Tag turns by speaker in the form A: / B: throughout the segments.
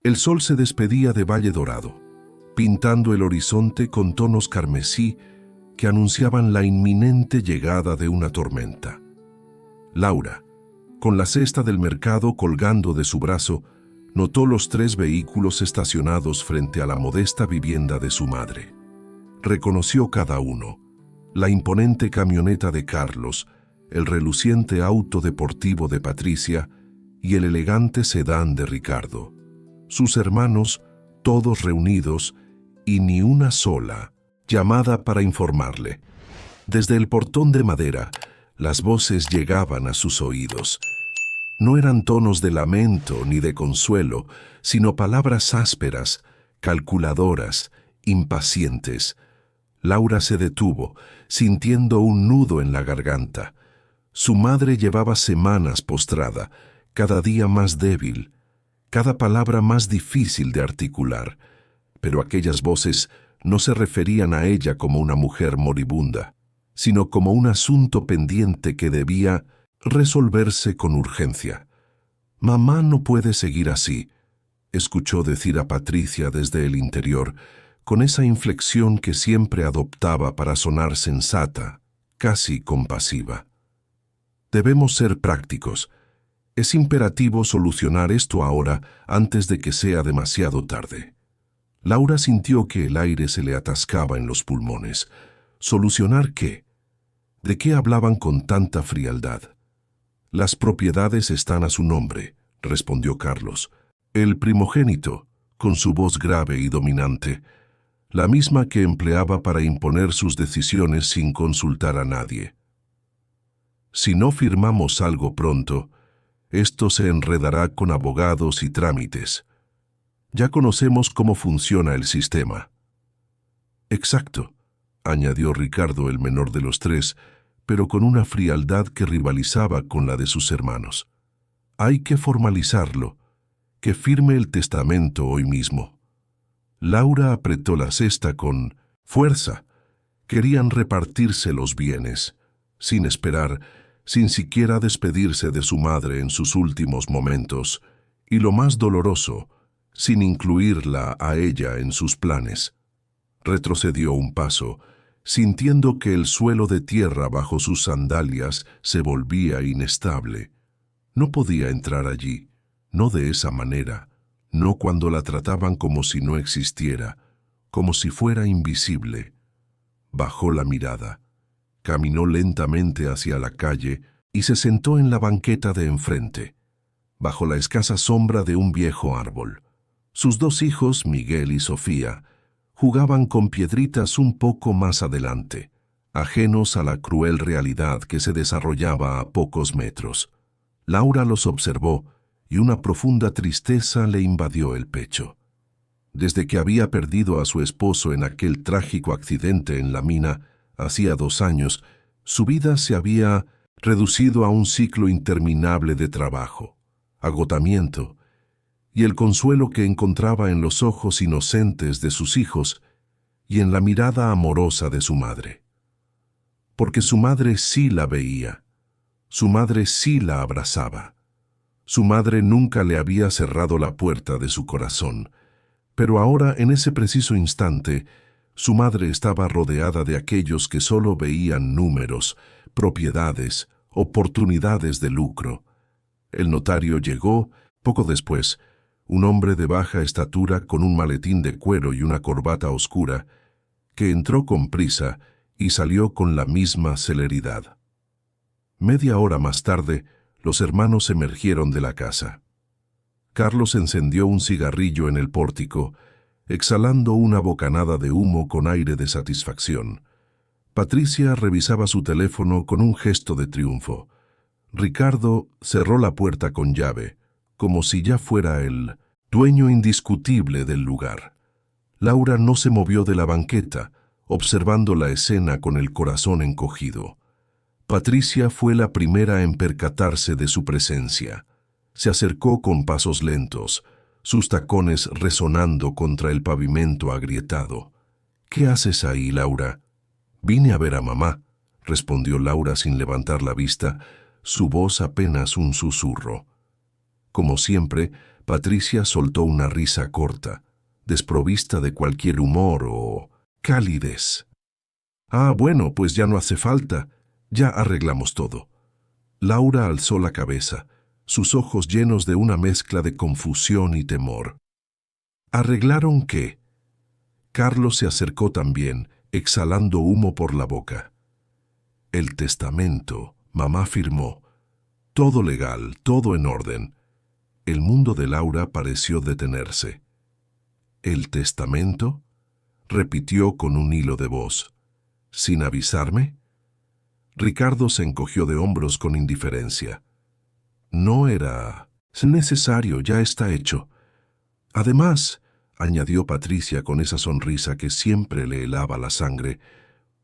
A: El sol se despedía de Valle Dorado, pintando el horizonte con tonos carmesí que anunciaban la inminente llegada de una tormenta. Laura, con la cesta del mercado colgando de su brazo, notó los 3 vehículos estacionados frente a la modesta vivienda de su madre. Reconoció cada uno: la imponente camioneta de Carlos, el reluciente auto deportivo de Patricia y el elegante sedán de Ricardo. Sus hermanos, todos reunidos, y ni una sola llamada para informarle. Desde el portón de madera, las voces llegaban a sus oídos. No eran tonos de lamento ni de consuelo, sino palabras ásperas, calculadoras, impacientes. Laura se detuvo, sintiendo un nudo en la garganta. Su madre llevaba semanas postrada, cada día más débil, cada palabra más difícil de articular, pero aquellas voces no se referían a ella como una mujer moribunda, sino como un asunto pendiente que debía resolverse con urgencia. «Mamá no puede seguir así», escuchó decir a Patricia desde el interior, con esa inflexión que siempre adoptaba para sonar sensata, casi compasiva. «Debemos ser prácticos. Es imperativo solucionar esto ahora antes de que sea demasiado tarde». Laura sintió que el aire se le atascaba en los pulmones. ¿Solucionar qué? ¿De qué hablaban con tanta frialdad? «Las propiedades están a su nombre», respondió Carlos, el primogénito, con su voz grave y dominante, la misma que empleaba para imponer sus decisiones sin consultar a nadie. «Si no firmamos algo pronto, esto se enredará con abogados y trámites. Ya conocemos cómo funciona el sistema». «Exacto», añadió Ricardo, el menor de los 3, pero con una frialdad que rivalizaba con la de sus hermanos. «Hay que formalizarlo. Que firme el testamento hoy mismo». Laura apretó la cesta con fuerza. Querían repartirse los bienes, sin esperar, sin siquiera despedirse de su madre en sus últimos momentos, y lo más doloroso, sin incluirla a ella en sus planes. Retrocedió un paso, sintiendo que el suelo de tierra bajo sus sandalias se volvía inestable. No podía entrar allí, no de esa manera, no cuando la trataban como si no existiera, como si fuera invisible. Bajó la mirada, caminó lentamente hacia la calle y se sentó en la banqueta de enfrente, bajo la escasa sombra de un viejo árbol. Sus 2 hijos, Miguel y Sofía, jugaban con piedritas un poco más adelante, ajenos a la cruel realidad que se desarrollaba a pocos metros. Laura los observó y una profunda tristeza le invadió el pecho. Desde que había perdido a su esposo en aquel trágico accidente en la mina, hacía 2 años, su vida se había reducido a un ciclo interminable de trabajo, agotamiento, y el consuelo que encontraba en los ojos inocentes de sus hijos y en la mirada amorosa de su madre. Porque su madre sí la veía, su madre sí la abrazaba. Su madre nunca le había cerrado la puerta de su corazón, pero ahora, en ese preciso instante, su madre estaba rodeada de aquellos que solo veían números, propiedades, oportunidades de lucro. El notario llegó, poco después, un hombre de baja estatura con un maletín de cuero y una corbata oscura, que entró con prisa y salió con la misma celeridad. Media hora más tarde, los hermanos emergieron de la casa. Carlos encendió un cigarrillo en el pórtico, exhalando una bocanada de humo con aire de satisfacción. Patricia revisaba su teléfono con un gesto de triunfo. Ricardo cerró la puerta con llave, como si ya fuera el dueño indiscutible del lugar. Laura no se movió de la banqueta, observando la escena con el corazón encogido. Patricia fue la primera en percatarse de su presencia. Se acercó con pasos lentos, sus tacones resonando contra el pavimento agrietado. «¿Qué haces ahí, Laura?» «Vine a ver a mamá», respondió Laura sin levantar la vista, su voz apenas un susurro. Como siempre, Patricia soltó una risa corta, desprovista de cualquier humor o calidez. Ah, bueno, pues ya no hace falta. Ya arreglamos todo. Laura alzó la cabeza, sus ojos llenos de una mezcla de confusión y temor. ¿Arreglaron qué? Carlos se acercó también, exhalando humo por la boca. El testamento, mamá firmó. Todo legal, todo en orden. El mundo de Laura pareció detenerse. ¿El testamento? Repitió con un hilo de voz. ¿Sin avisarme? Ricardo se encogió de hombros con indiferencia. No era necesario, ya está hecho. Además, añadió Patricia con esa sonrisa que siempre le helaba la sangre,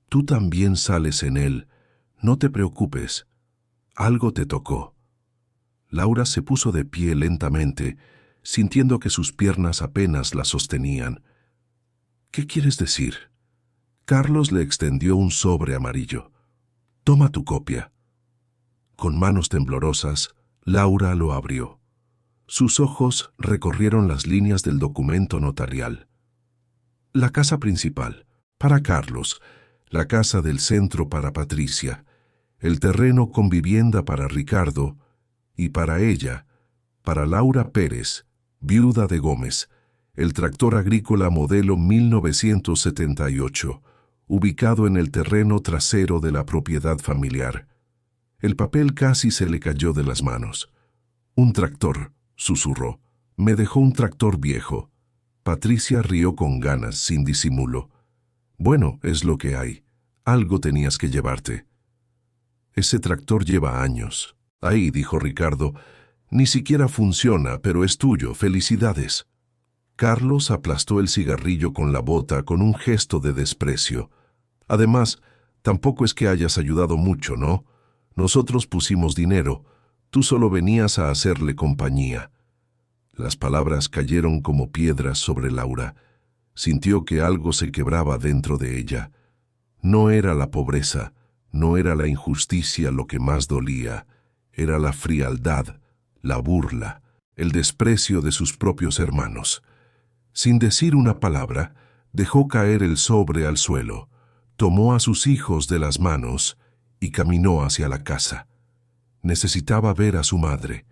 A: tú también sales en él. No te preocupes. Algo te tocó. Laura se puso de pie lentamente, sintiendo que sus piernas apenas la sostenían. ¿Qué quieres decir? Carlos le extendió un sobre amarillo. Toma tu copia. Con manos temblorosas, Laura lo abrió. Sus ojos recorrieron las líneas del documento notarial. La casa principal, para Carlos, la casa del centro para Patricia, el terreno con vivienda para Ricardo y para ella, para Laura Pérez, viuda de Gómez, el tractor agrícola modelo 1978, ubicado en el terreno trasero de la propiedad familiar. El papel casi se le cayó de las manos. Un tractor, susurró. Me dejó un tractor viejo. Patricia rió con ganas, sin disimulo. Bueno, es lo que hay. Algo tenías que llevarte. Ese tractor lleva años. Ahí, dijo Ricardo, ni siquiera funciona, pero es tuyo, felicidades. Carlos aplastó el cigarrillo con la bota con un gesto de desprecio. Además, tampoco es que hayas ayudado mucho, ¿no? Nosotros pusimos dinero, tú solo venías a hacerle compañía. Las palabras cayeron como piedras sobre Laura. Sintió que algo se quebraba dentro de ella. No era la pobreza, no era la injusticia lo que más dolía, era la frialdad, la burla, el desprecio de sus propios hermanos. Sin decir una palabra, dejó caer el sobre al suelo, tomó a sus hijos de las manos y caminó hacia la casa. Necesitaba ver a su madre.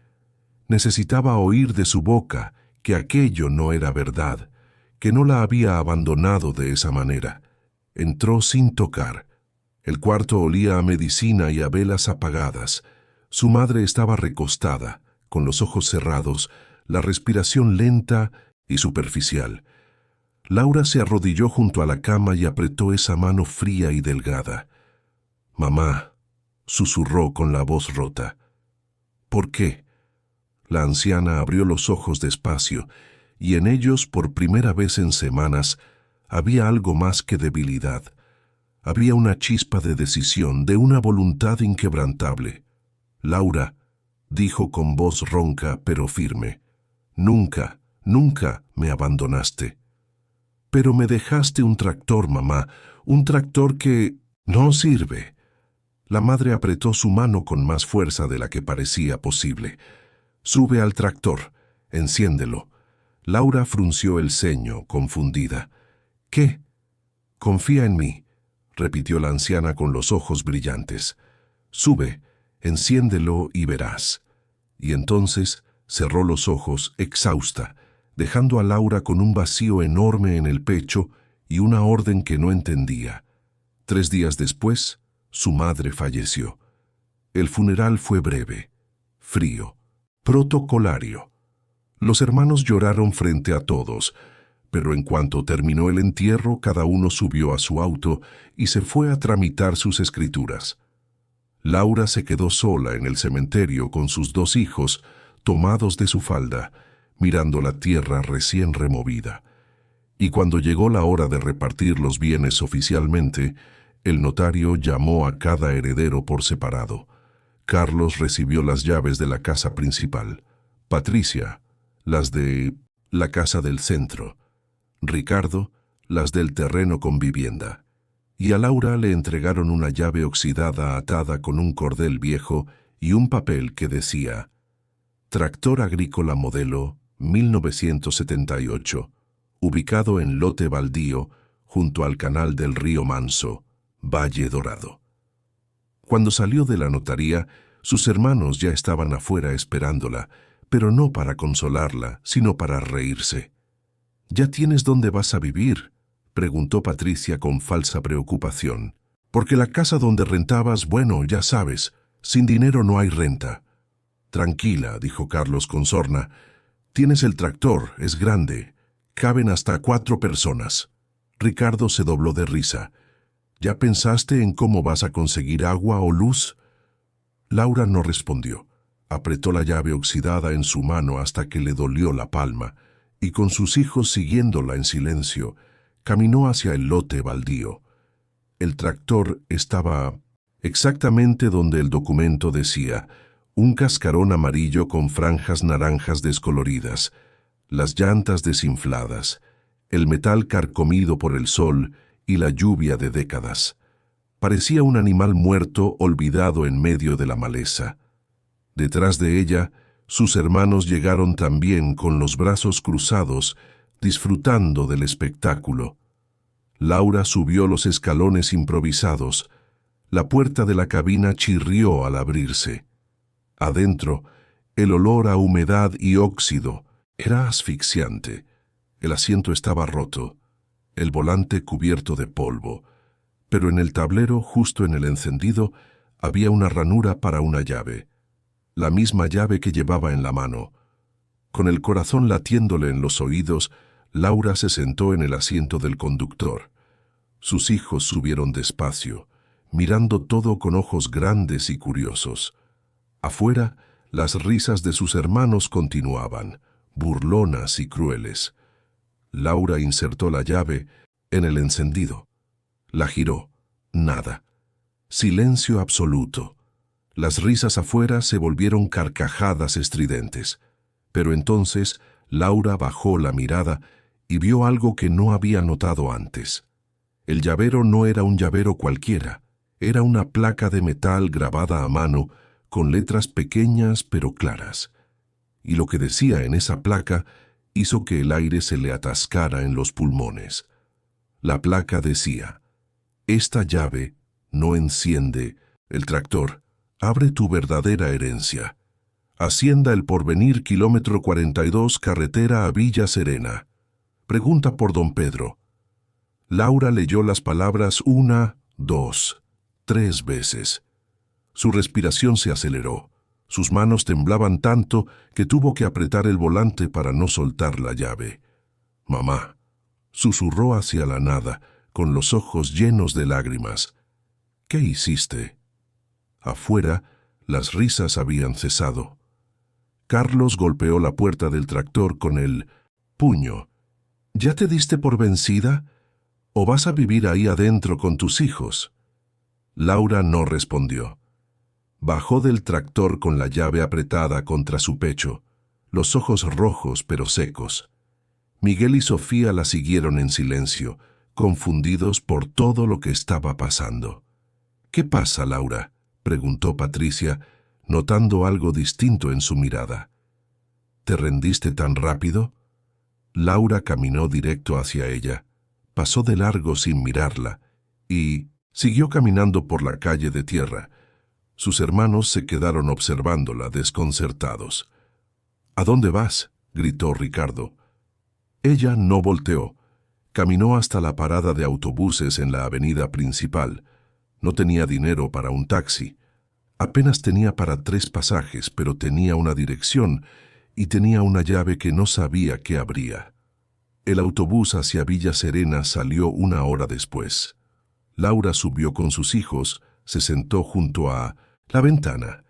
A: Necesitaba oír de su boca que aquello no era verdad, que no la había abandonado de esa manera. Entró sin tocar. El cuarto olía a medicina y a velas apagadas. Su madre estaba recostada, con los ojos cerrados, la respiración lenta y superficial. Laura se arrodilló junto a la cama y apretó esa mano fría y delgada. «Mamá», susurró con la voz rota. «¿Por qué?» La anciana abrió los ojos despacio, y en ellos, por primera vez en semanas, había algo más que debilidad. Había una chispa de decisión, de una voluntad inquebrantable. «Laura», dijo con voz ronca pero firme, «nunca, nunca me abandonaste». «Pero me dejaste un tractor, mamá, un tractor que no sirve». La madre apretó su mano con más fuerza de la que parecía posible. «Sube al tractor, enciéndelo». Laura frunció el ceño, confundida. «¿Qué?» «Confía en mí», repitió la anciana con los ojos brillantes. «Sube, enciéndelo y verás». Y entonces cerró los ojos, exhausta, dejando a Laura con un vacío enorme en el pecho y una orden que no entendía. 3 días después, su madre falleció. El funeral fue breve, frío, protocolario. Los hermanos lloraron frente a todos, pero en cuanto terminó el entierro, cada uno subió a su auto y se fue a tramitar sus escrituras. Laura se quedó sola en el cementerio con sus 2 hijos, tomados de su falda, mirando la tierra recién removida. Y cuando llegó la hora de repartir los bienes oficialmente, el notario llamó a cada heredero por separado. Carlos recibió las llaves de la casa principal. Patricia, las de la casa del centro. Ricardo, las del terreno con vivienda. Y a Laura le entregaron una llave oxidada atada con un cordel viejo y un papel que decía: Tractor agrícola modelo 1978, ubicado en lote baldío junto al canal del río Manso, Valle Dorado. Cuando salió de la notaría, sus hermanos ya estaban afuera esperándola, pero no para consolarla, sino para reírse. ¿Ya tienes dónde vas a vivir?, preguntó Patricia con falsa preocupación. Porque la casa donde rentabas, bueno, ya sabes, sin dinero no hay renta. Tranquila, dijo Carlos con sorna. Tienes el tractor, es grande. Caben hasta 4 personas. Ricardo se dobló de risa. ¿Ya pensaste en cómo vas a conseguir agua o luz? Laura no respondió. Apretó la llave oxidada en su mano hasta que le dolió la palma, y con sus hijos siguiéndola en silencio, caminó hacia el lote baldío. El tractor estaba exactamente donde el documento decía, un cascarón amarillo con franjas naranjas descoloridas, las llantas desinfladas, el metal carcomido por el sol y la lluvia de décadas. Parecía un animal muerto olvidado en medio de la maleza. Detrás de ella, sus hermanos llegaron también con los brazos cruzados, disfrutando del espectáculo. Laura subió los escalones improvisados. La puerta de la cabina chirrió al abrirse. Adentro, el olor a humedad y óxido era asfixiante. El asiento estaba roto, el volante cubierto de polvo, pero en el tablero, justo en el encendido, había una ranura para una llave, la misma llave que llevaba en la mano. Con el corazón latiéndole en los oídos, Laura se sentó en el asiento del conductor. Sus hijos subieron despacio, mirando todo con ojos grandes y curiosos. Afuera, las risas de sus hermanos continuaban, burlonas y crueles. Laura insertó la llave en el encendido. La giró. Nada. Silencio absoluto. Las risas afuera se volvieron carcajadas estridentes. Pero entonces Laura bajó la mirada y vio algo que no había notado antes. El llavero no era un llavero cualquiera, era una placa de metal grabada a mano con letras pequeñas pero claras. Y lo que decía en esa placa hizo que el aire se le atascara en los pulmones. La placa decía, esta llave no enciende el tractor, abre tu verdadera herencia. Hacienda El Porvenir, kilómetro 42, carretera a Villa Serena. Pregunta por don Pedro. Laura leyó las palabras 1, 2, 3 veces. Su respiración se aceleró. Sus manos temblaban tanto que tuvo que apretar el volante para no soltar la llave. Mamá, susurró hacia la nada, con los ojos llenos de lágrimas. ¿Qué hiciste? Afuera, las risas habían cesado. Carlos golpeó la puerta del tractor con el puño. ¿Ya te diste por vencida? ¿O vas a vivir ahí adentro con tus hijos? Laura no respondió. Bajó del tractor con la llave apretada contra su pecho, los ojos rojos pero secos. Miguel y Sofía la siguieron en silencio, confundidos por todo lo que estaba pasando. ¿Qué pasa, Laura?, preguntó Patricia, notando algo distinto en su mirada. ¿Te rendiste tan rápido? Laura caminó directo hacia ella, pasó de largo sin mirarla y siguió caminando por la calle de tierra. Sus hermanos se quedaron observándola, desconcertados. ¿A dónde vas?, gritó Ricardo. Ella no volteó. Caminó hasta la parada de autobuses en la avenida principal. No tenía dinero para un taxi. Apenas tenía para 3 pasajes, pero tenía una dirección y tenía una llave que no sabía qué abría. El autobús hacia Villa Serena salió 1 hora después. Laura subió con sus hijos, se sentó junto a la ventana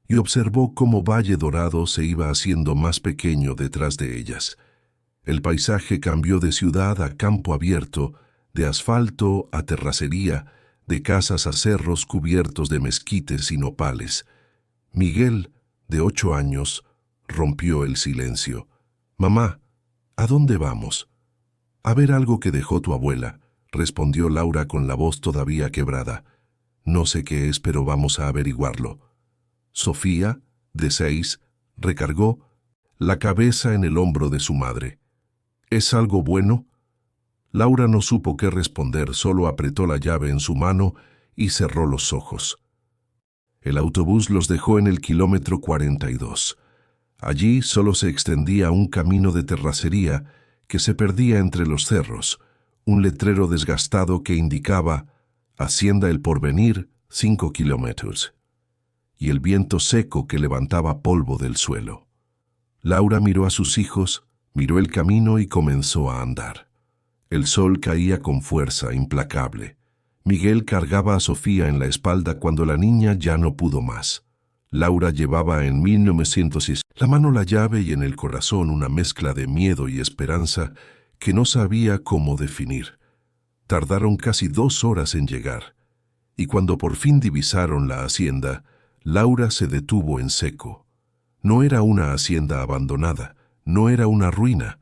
A: y observó cómo Valle Dorado se iba haciendo más pequeño detrás de ellas. El paisaje cambió de ciudad a campo abierto, de asfalto a terracería, de casas a cerros cubiertos de mezquites y nopales. Miguel, de 8 años, rompió el silencio. «Mamá, ¿a dónde vamos?» «A ver algo que dejó tu abuela», respondió Laura con la voz todavía quebrada. «No sé qué es, pero vamos a averiguarlo». Sofía, de 6, recargó la cabeza en el hombro de su madre. ¿Es algo bueno? Laura no supo qué responder, solo apretó la llave en su mano y cerró los ojos. El autobús los dejó en el kilómetro 42. Allí solo se extendía un camino de terracería que se perdía entre los cerros, un letrero desgastado que indicaba Hacienda El Porvenir, 5 kilómetros, y el viento seco que levantaba polvo del suelo. Laura miró a sus hijos, miró el camino y comenzó a andar. El sol caía con fuerza implacable. Miguel cargaba a Sofía en la espalda cuando la niña ya no pudo más. Laura llevaba en 1906 la mano la llave y en el corazón una mezcla de miedo y esperanza que no sabía cómo definir. Tardaron casi 2 horas en llegar, y cuando por fin divisaron la hacienda, Laura se detuvo en seco. No era una hacienda abandonada, no era una ruina,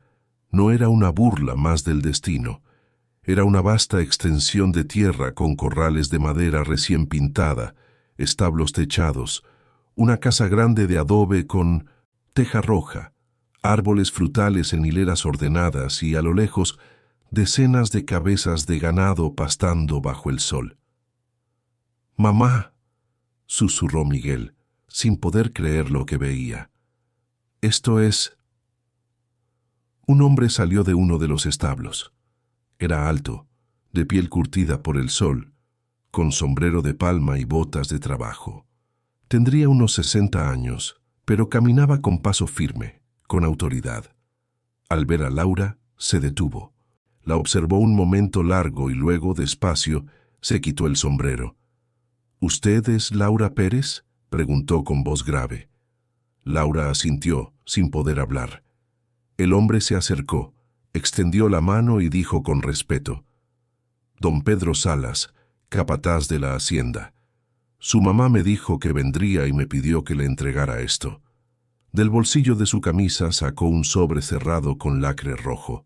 A: no era una burla más del destino. Era una vasta extensión de tierra con corrales de madera recién pintada, establos techados, una casa grande de adobe con teja roja, árboles frutales en hileras ordenadas y a lo lejos decenas de cabezas de ganado pastando bajo el sol. «Mamá», susurró Miguel, sin poder creer lo que veía. «Esto es...». Un hombre salió de uno de los establos. Era alto, de piel curtida por el sol, con sombrero de palma y botas de trabajo. Tendría unos 60 años, pero caminaba con paso firme, con autoridad. Al ver a Laura, se detuvo. La observó un momento largo y luego, despacio, se quitó el sombrero. «¿Usted es Laura Pérez?», preguntó con voz grave. Laura asintió, sin poder hablar. El hombre se acercó, extendió la mano y dijo con respeto: «Don Pedro Salas, capataz de la hacienda. Su mamá me dijo que vendría y me pidió que le entregara esto». Del bolsillo de su camisa sacó un sobre cerrado con lacre rojo.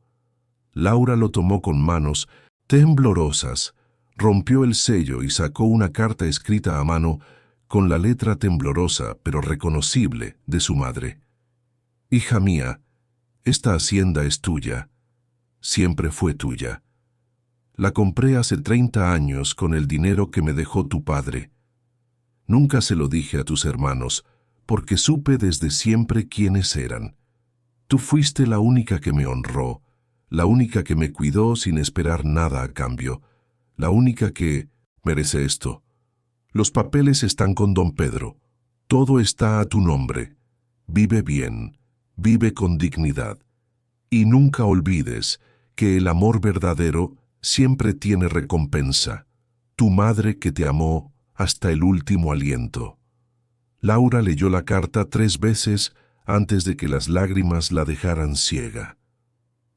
A: Laura lo tomó con manos temblorosas, rompió el sello y sacó una carta escrita a mano con la letra temblorosa pero reconocible de su madre. «Hija mía, esta hacienda es tuya. Siempre fue tuya. La compré hace 30 años con el dinero que me dejó tu padre. Nunca se lo dije a tus hermanos, porque supe desde siempre quiénes eran. Tú fuiste la única que me honró, la única que me cuidó sin esperar nada a cambio, la única que merece esto. Los papeles están con don Pedro. Todo está a tu nombre. Vive bien, vive con dignidad. Y nunca olvides que el amor verdadero siempre tiene recompensa. Tu madre que te amó hasta el último aliento». Laura leyó la carta 3 veces antes de que las lágrimas la dejaran ciega.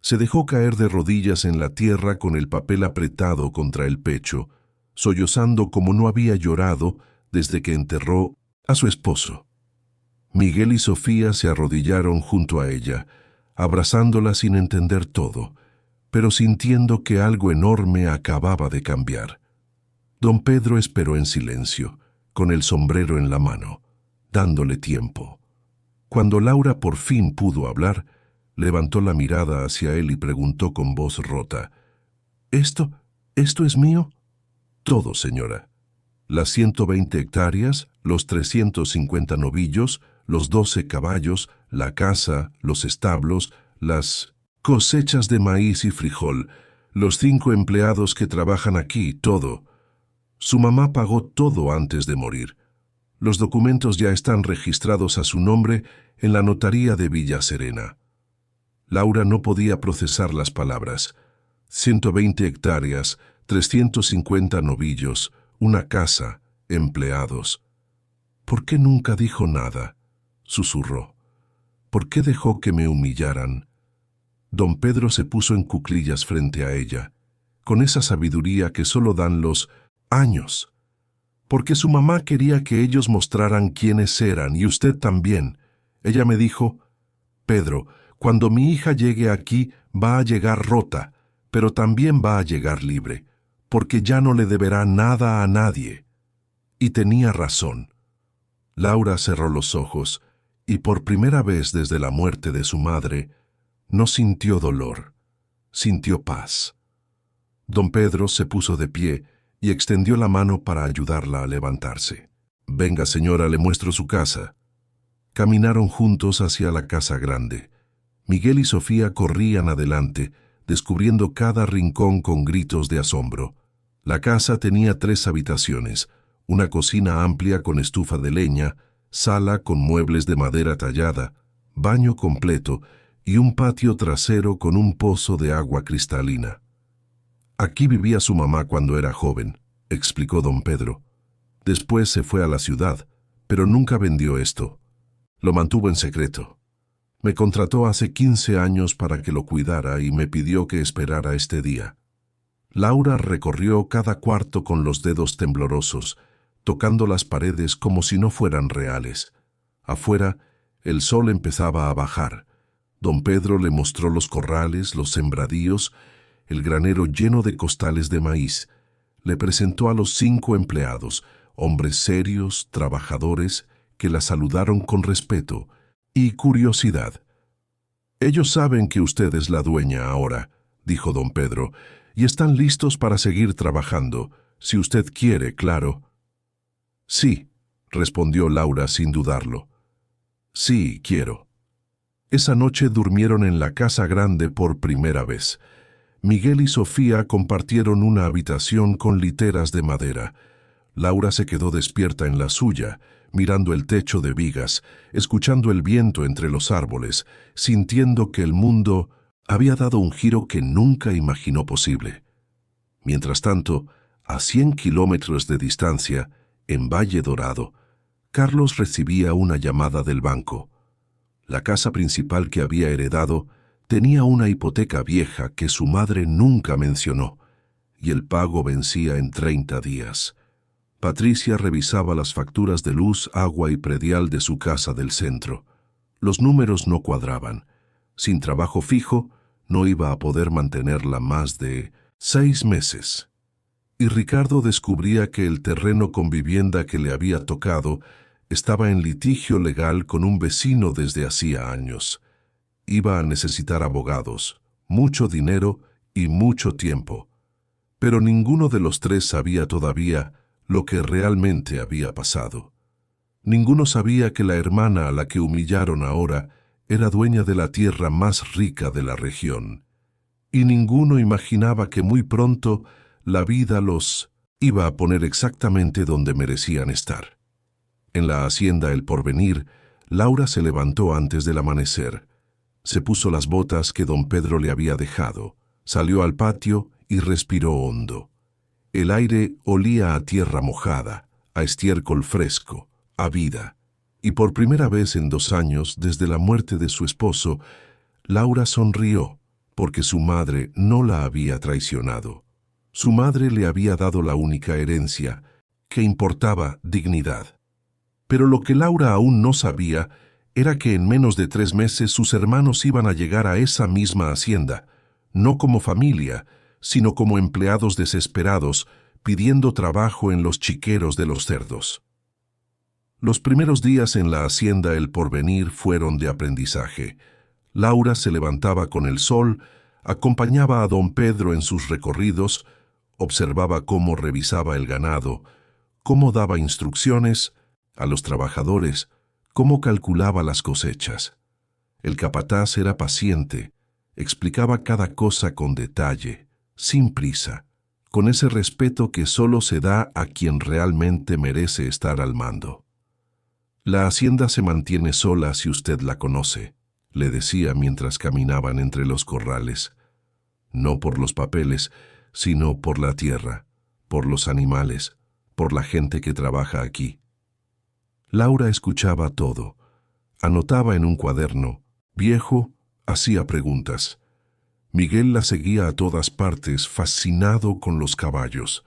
A: Se dejó caer de rodillas en la tierra con el papel apretado contra el pecho, sollozando como no había llorado desde que enterró a su esposo. Miguel y Sofía se arrodillaron junto a ella, abrazándola sin entender todo, pero sintiendo que algo enorme acababa de cambiar. Don Pedro esperó en silencio, con el sombrero en la mano, dándole tiempo. Cuando Laura por fin pudo hablar, levantó la mirada hacia él y preguntó con voz rota: ¿Esto es mío? Todo, señora. Las 120 hectáreas, los 350 novillos, los 12 caballos, la casa, los establos, las cosechas de maíz y frijol, los 5 empleados que trabajan aquí, todo. Su mamá pagó todo antes de morir. Los documentos ya están registrados a su nombre en la notaría de Villa Serena. Laura no podía procesar las palabras. 120 hectáreas, 350 novillos, una casa, empleados. ¿Por qué nunca dijo nada?, susurró. ¿Por qué dejó que me humillaran? Don Pedro se puso en cuclillas frente a ella, con esa sabiduría que solo dan los años. Porque su mamá quería que ellos mostraran quiénes eran, y usted también. Ella me dijo: «Pedro, cuando mi hija llegue aquí va a llegar rota, pero también va a llegar libre, porque ya no le deberá nada a nadie». Y tenía razón. Laura cerró los ojos y por primera vez desde la muerte de su madre, no sintió dolor, sintió paz. Don Pedro se puso de pie y extendió la mano para ayudarla a levantarse. «Venga, señora, le muestro su casa». Caminaron juntos hacia la casa grande. Miguel y Sofía corrían adelante, descubriendo cada rincón con gritos de asombro. La casa tenía 3 habitaciones, una cocina amplia con estufa de leña, sala con muebles de madera tallada, baño completo y un patio trasero con un pozo de agua cristalina. «Aquí vivía su mamá cuando era joven», explicó don Pedro. «Después se fue a la ciudad, pero nunca vendió esto. Lo mantuvo en secreto. Me contrató hace 15 años para que lo cuidara y me pidió que esperara este día». Laura recorrió cada cuarto con los dedos temblorosos, tocando las paredes como si no fueran reales. Afuera, el sol empezaba a bajar. Don Pedro le mostró los corrales, los sembradíos, el granero lleno de costales de maíz. Le presentó a los 5 empleados, hombres serios, trabajadores, que la saludaron con respeto y curiosidad. «Ellos saben que usted es la dueña ahora», dijo don Pedro, «y están listos para seguir trabajando, si usted quiere, claro». «Sí», respondió Laura sin dudarlo. «Sí, quiero». Esa noche durmieron en la casa grande por primera vez. Miguel y Sofía compartieron una habitación con literas de madera. Laura se quedó despierta en la suya, mirando el techo de vigas, escuchando el viento entre los árboles, sintiendo que el mundo había dado un giro que nunca imaginó posible. Mientras tanto, a 100 kilómetros de distancia, en Valle Dorado, Carlos recibía una llamada del banco. La casa principal que había heredado tenía una hipoteca vieja que su madre nunca mencionó, y el pago vencía en 30 días. Patricia revisaba las facturas de luz, agua y predial de su casa del centro. Los números no cuadraban. Sin trabajo fijo, no iba a poder mantenerla más de 6 meses. Y Ricardo descubría que el terreno con vivienda que le había tocado estaba en litigio legal con un vecino desde hacía años. Iba a necesitar abogados, mucho dinero y mucho tiempo. Pero ninguno de los 3 sabía todavía lo que realmente había pasado. Ninguno sabía que la hermana a la que humillaron ahora era dueña de la tierra más rica de la región. Y ninguno imaginaba que muy pronto la vida los iba a poner exactamente donde merecían estar. En la hacienda El Porvenir, Laura se levantó antes del amanecer. Se puso las botas que don Pedro le había dejado, salió al patio y respiró hondo. El aire olía a tierra mojada, a estiércol fresco, a vida. Y por primera vez en 2 años, desde la muerte de su esposo, Laura sonrió, porque su madre no la había traicionado. Su madre le había dado la única herencia, que importaba dignidad. Pero lo que Laura aún no sabía era que en menos de 3 meses sus hermanos iban a llegar a esa misma hacienda, no como familia, sino como empleados desesperados, pidiendo trabajo en los chiqueros de los cerdos. Los primeros días en la hacienda El Porvenir fueron de aprendizaje. Laura se levantaba con el sol, acompañaba a don Pedro en sus recorridos, observaba cómo revisaba el ganado, cómo daba instrucciones a los trabajadores, cómo calculaba las cosechas. El capataz era paciente, explicaba cada cosa con detalle, sin prisa, con ese respeto que solo se da a quien realmente merece estar al mando. «La hacienda se mantiene sola si usted la conoce», le decía mientras caminaban entre los corrales. «No por los papeles, sino por la tierra, por los animales, por la gente que trabaja aquí». Laura escuchaba todo. Anotaba en un cuaderno. Viejo, hacía preguntas. Miguel la seguía a todas partes, fascinado con los caballos.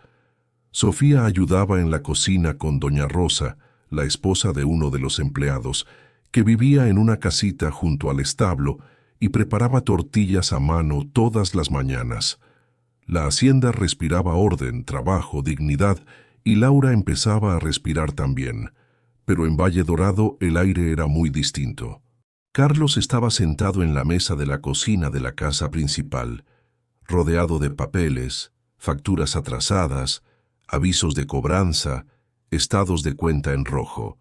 A: Sofía ayudaba en la cocina con doña Rosa, la esposa de uno de los empleados, que vivía en una casita junto al establo y preparaba tortillas a mano todas las mañanas. La hacienda respiraba orden, trabajo, dignidad, y Laura empezaba a respirar también. Pero en Valle Dorado el aire era muy distinto. Carlos estaba sentado en la mesa de la cocina de la casa principal, rodeado de papeles, facturas atrasadas, avisos de cobranza, estados de cuenta en rojo.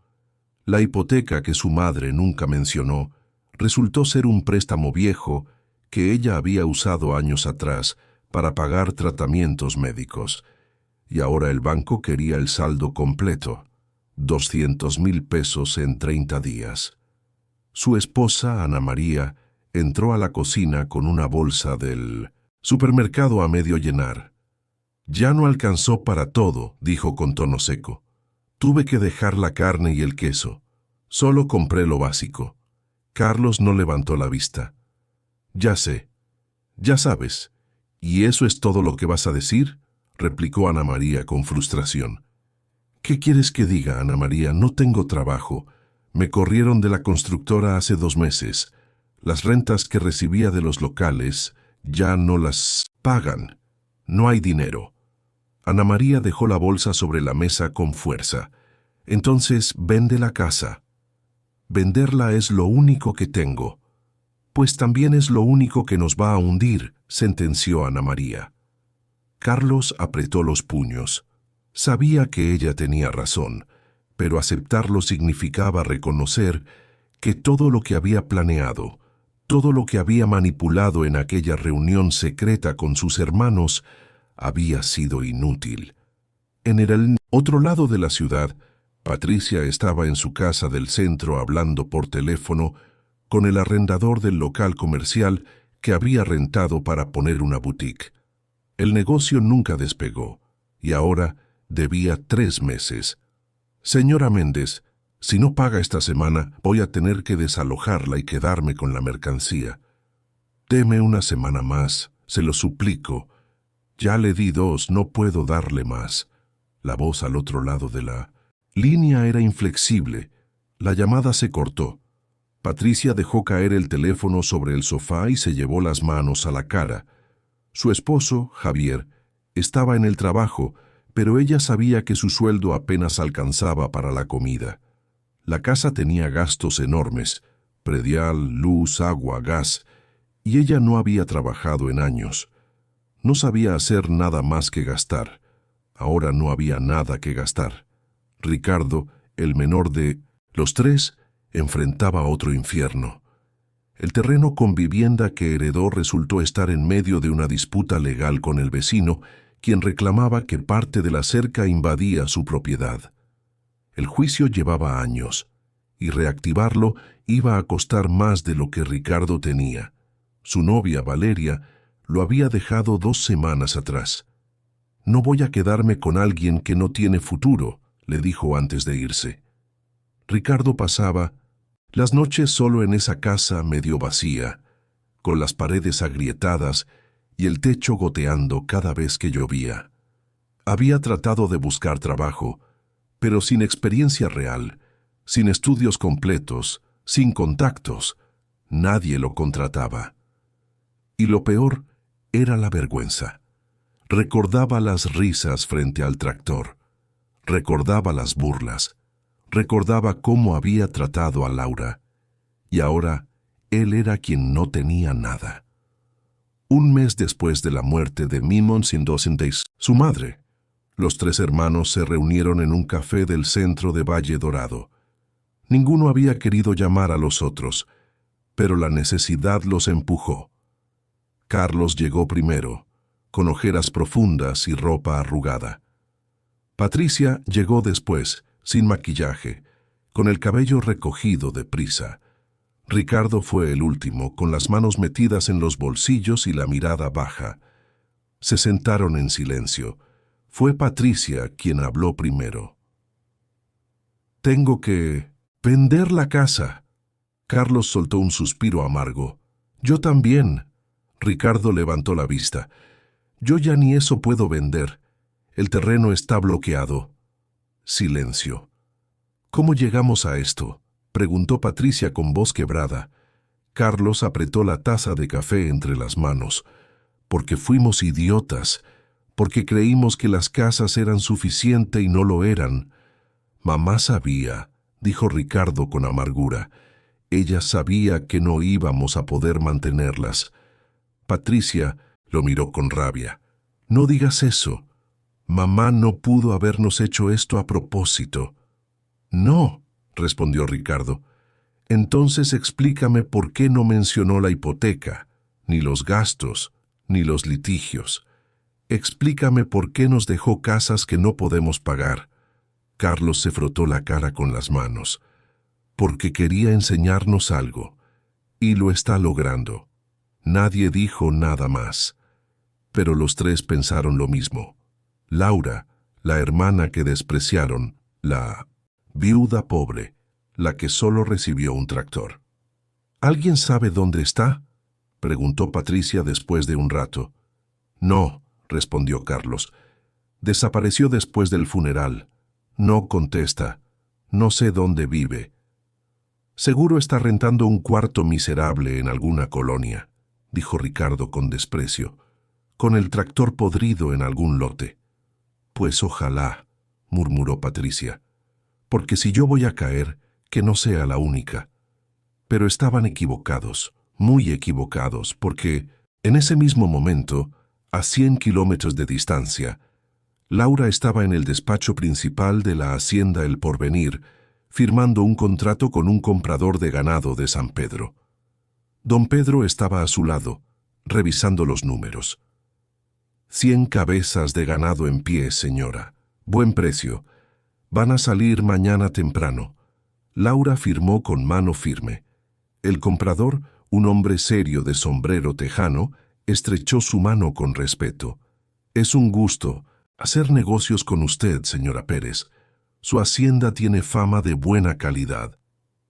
A: La hipoteca que su madre nunca mencionó resultó ser un préstamo viejo que ella había usado años atrás para pagar tratamientos médicos. Y ahora el banco quería el saldo completo, 200,000 pesos en 30 días. Su esposa, Ana María, entró a la cocina con una bolsa del supermercado a medio llenar. «Ya no alcanzó para todo», dijo con tono seco. «Tuve que dejar la carne y el queso. Solo compré lo básico». Carlos no levantó la vista. «Ya sé. Ya sabes. ¿Y eso es todo lo que vas a decir?», replicó Ana María con frustración. «¿Qué quieres que diga, Ana María? No tengo trabajo. Me corrieron de la constructora hace 2 meses. Las rentas que recibía de los locales ya no las pagan. No hay dinero». Ana María dejó la bolsa sobre la mesa con fuerza. «Entonces, vende la casa». «Venderla es lo único que tengo». «Pues también es lo único que nos va a hundir», sentenció Ana María. Carlos apretó los puños. Sabía que ella tenía razón, pero aceptarlo significaba reconocer que todo lo que había planeado, todo lo que había manipulado en aquella reunión secreta con sus hermanos, había sido inútil. En el otro lado de la ciudad, Patricia estaba en su casa del centro hablando por teléfono con el arrendador del local comercial que había rentado para poner una boutique. El negocio nunca despegó, y ahora debía 3 meses. «Señora Méndez, si no paga esta semana, voy a tener que desalojarla y quedarme con la mercancía. Deme una semana más, se lo suplico. Ya le di 2, no puedo darle más». La voz al otro lado de la línea era inflexible. La llamada se cortó. Patricia dejó caer el teléfono sobre el sofá y se llevó las manos a la cara. Su esposo, Javier, estaba en el trabajo, pero ella sabía que su sueldo apenas alcanzaba para la comida. La casa tenía gastos enormes, predial, luz, agua, gas, y ella no había trabajado en años. No sabía hacer nada más que gastar. Ahora no había nada que gastar. Ricardo, el menor de los 3, enfrentaba otro infierno. El terreno con vivienda que heredó resultó estar en medio de una disputa legal con el vecino, quien reclamaba que parte de la cerca invadía su propiedad. El juicio llevaba años, y reactivarlo iba a costar más de lo que Ricardo tenía. Su novia, Valeria, lo había dejado 2 semanas atrás. «No voy a quedarme con alguien que no tiene futuro», le dijo antes de irse. Ricardo pasaba las noches solo en esa casa medio vacía, con las paredes agrietadas y el techo goteando cada vez que llovía. Había tratado de buscar trabajo, pero sin experiencia real, sin estudios completos, sin contactos, nadie lo contrataba. Y lo peor era la vergüenza. Recordaba las risas frente al tractor, recordaba las burlas, recordaba cómo había tratado a Laura, y ahora él era quien no tenía nada. 1 mes después de la muerte de Mimon Sindosendis, su madre, los 3 hermanos se reunieron en un café del centro de Valle Dorado. Ninguno había querido llamar a los otros, pero la necesidad los empujó. Carlos llegó primero, con ojeras profundas y ropa arrugada. Patricia llegó después, sin maquillaje, con el cabello recogido deprisa. Ricardo fue el último, con las manos metidas en los bolsillos y la mirada baja. Se sentaron en silencio. Fue Patricia quien habló primero. «Tengo que vender la casa». Carlos soltó un suspiro amargo. «Yo también». Ricardo levantó la vista. «Yo ya ni eso puedo vender. El terreno está bloqueado». Silencio. «¿Cómo llegamos a esto?», preguntó Patricia con voz quebrada. Carlos apretó la taza de café entre las manos. «Porque fuimos idiotas, porque creímos que las casas eran suficiente y no lo eran. Mamá sabía», dijo Ricardo con amargura. Ella sabía que no íbamos a poder mantenerlas. Patricia lo miró con rabia. No digas eso. Mamá no pudo habernos hecho esto a propósito. No, respondió Ricardo. Entonces explícame por qué no mencionó la hipoteca, ni los gastos, ni los litigios. Explícame por qué nos dejó casas que no podemos pagar. Carlos se frotó la cara con las manos. Porque quería enseñarnos algo, y lo está logrando. Nadie dijo nada más. Pero los tres pensaron lo mismo. Laura, la hermana que despreciaron, la viuda pobre, la que solo recibió un tractor. ¿Alguien sabe dónde está?, preguntó Patricia después de un rato. No, respondió Carlos. Desapareció después del funeral. No contesta. No sé dónde vive. Seguro está rentando un cuarto miserable en alguna colonia, dijo Ricardo con desprecio, con el tractor podrido en algún lote. Pues ojalá, murmuró Patricia, porque si yo voy a caer, que no sea la única. Pero estaban equivocados, muy equivocados, porque en ese mismo momento, a 100 kilómetros de distancia, Laura estaba en el despacho principal de la Hacienda El Porvenir, firmando un contrato con un comprador de ganado de San Pedro. Don Pedro estaba a su lado, revisando los números. 100 cabezas de ganado en pie, señora. Buen precio. Van a salir mañana temprano. Laura firmó con mano firme. El comprador, un hombre serio de sombrero tejano, estrechó su mano con respeto. Es un gusto hacer negocios con usted, señora Pérez. Su hacienda tiene fama de buena calidad.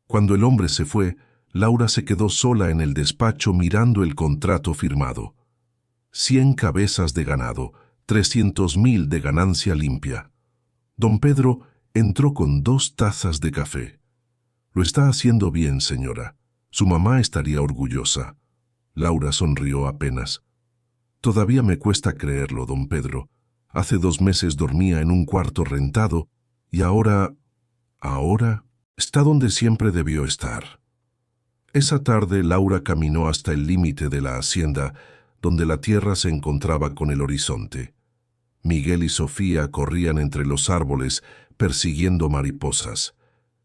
A: Cuando el hombre se fue, Laura se quedó sola en el despacho mirando el contrato firmado. 100 cabezas de ganado, 300,000 de ganancia limpia. Don Pedro entró con 2 tazas de café. Lo está haciendo bien, señora. Su mamá estaría orgullosa. Laura sonrió apenas. Todavía me cuesta creerlo, don Pedro. Hace 2 meses dormía en un cuarto rentado y ahora está donde siempre debió estar. Esa tarde Laura caminó hasta el límite de la hacienda, donde la tierra se encontraba con el horizonte. Miguel y Sofía corrían entre los árboles persiguiendo mariposas.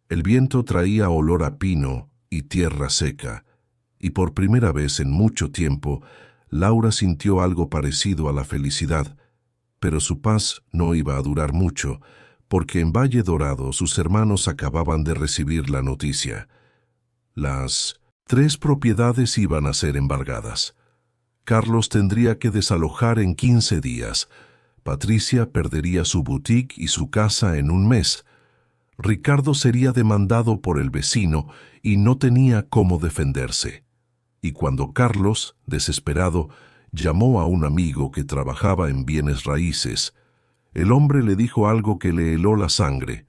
A: El viento traía olor a pino y tierra seca, y por primera vez en mucho tiempo Laura sintió algo parecido a la felicidad, pero su paz no iba a durar mucho, porque en Valle Dorado sus hermanos acababan de recibir la noticia. Las 3 propiedades iban a ser embargadas. Carlos tendría que desalojar en 15 días. Patricia perdería su boutique y su casa en un mes. Ricardo sería demandado por el vecino y no tenía cómo defenderse. Y cuando Carlos, desesperado, llamó a un amigo que trabajaba en bienes raíces, el hombre le dijo algo que le heló la sangre.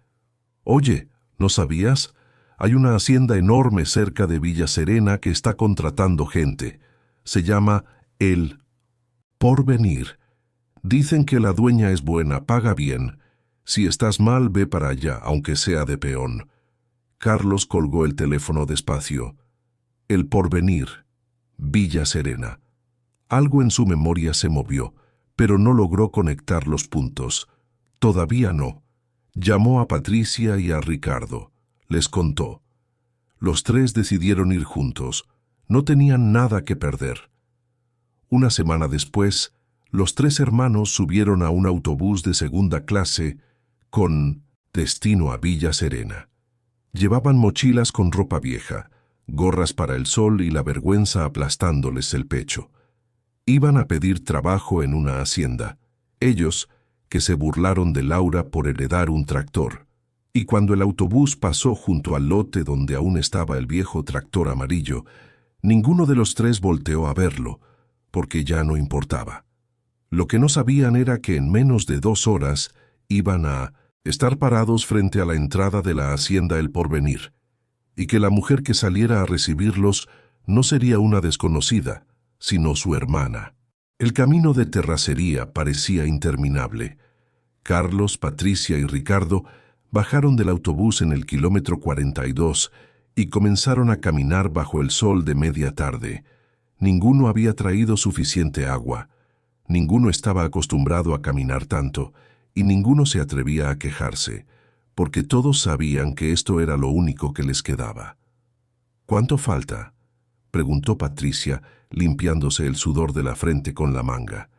A: «Oye, ¿no sabías? Hay una hacienda enorme cerca de Villa Serena que está contratando gente. Se llama El Porvenir. Dicen que la dueña es buena, paga bien. Si estás mal, ve para allá, aunque sea de peón». Carlos colgó el teléfono despacio. El Porvenir, Villa Serena. Algo en su memoria se movió, pero no logró conectar los puntos. Todavía no. Llamó a Patricia y a Ricardo. Les contó. Los 3 decidieron ir juntos. No tenían nada que perder. Una semana después, los 3 hermanos subieron a un autobús de segunda clase con destino a Villa Serena. Llevaban mochilas con ropa vieja, gorras para el sol y la vergüenza aplastándoles el pecho. Iban a pedir trabajo en una hacienda, ellos que se burlaron de Laura por heredar un tractor. Y cuando el autobús pasó junto al lote donde aún estaba el viejo tractor amarillo, ninguno de los 3 volteó a verlo, porque ya no importaba. Lo que no sabían era que en menos de 2 horas iban a estar parados frente a la entrada de la hacienda El Porvenir, y que la mujer que saliera a recibirlos no sería una desconocida, sino su hermana. El camino de terracería parecía interminable. Carlos, Patricia y Ricardo Bajaron del autobús en el kilómetro 42 y comenzaron a caminar bajo el sol de media tarde. Ninguno había traído suficiente agua. Ninguno estaba acostumbrado a caminar tanto, y ninguno se atrevía a quejarse, porque todos sabían que esto era lo único que les quedaba. —¿Cuánto falta? —preguntó Patricia, limpiándose el sudor de la frente con la manga.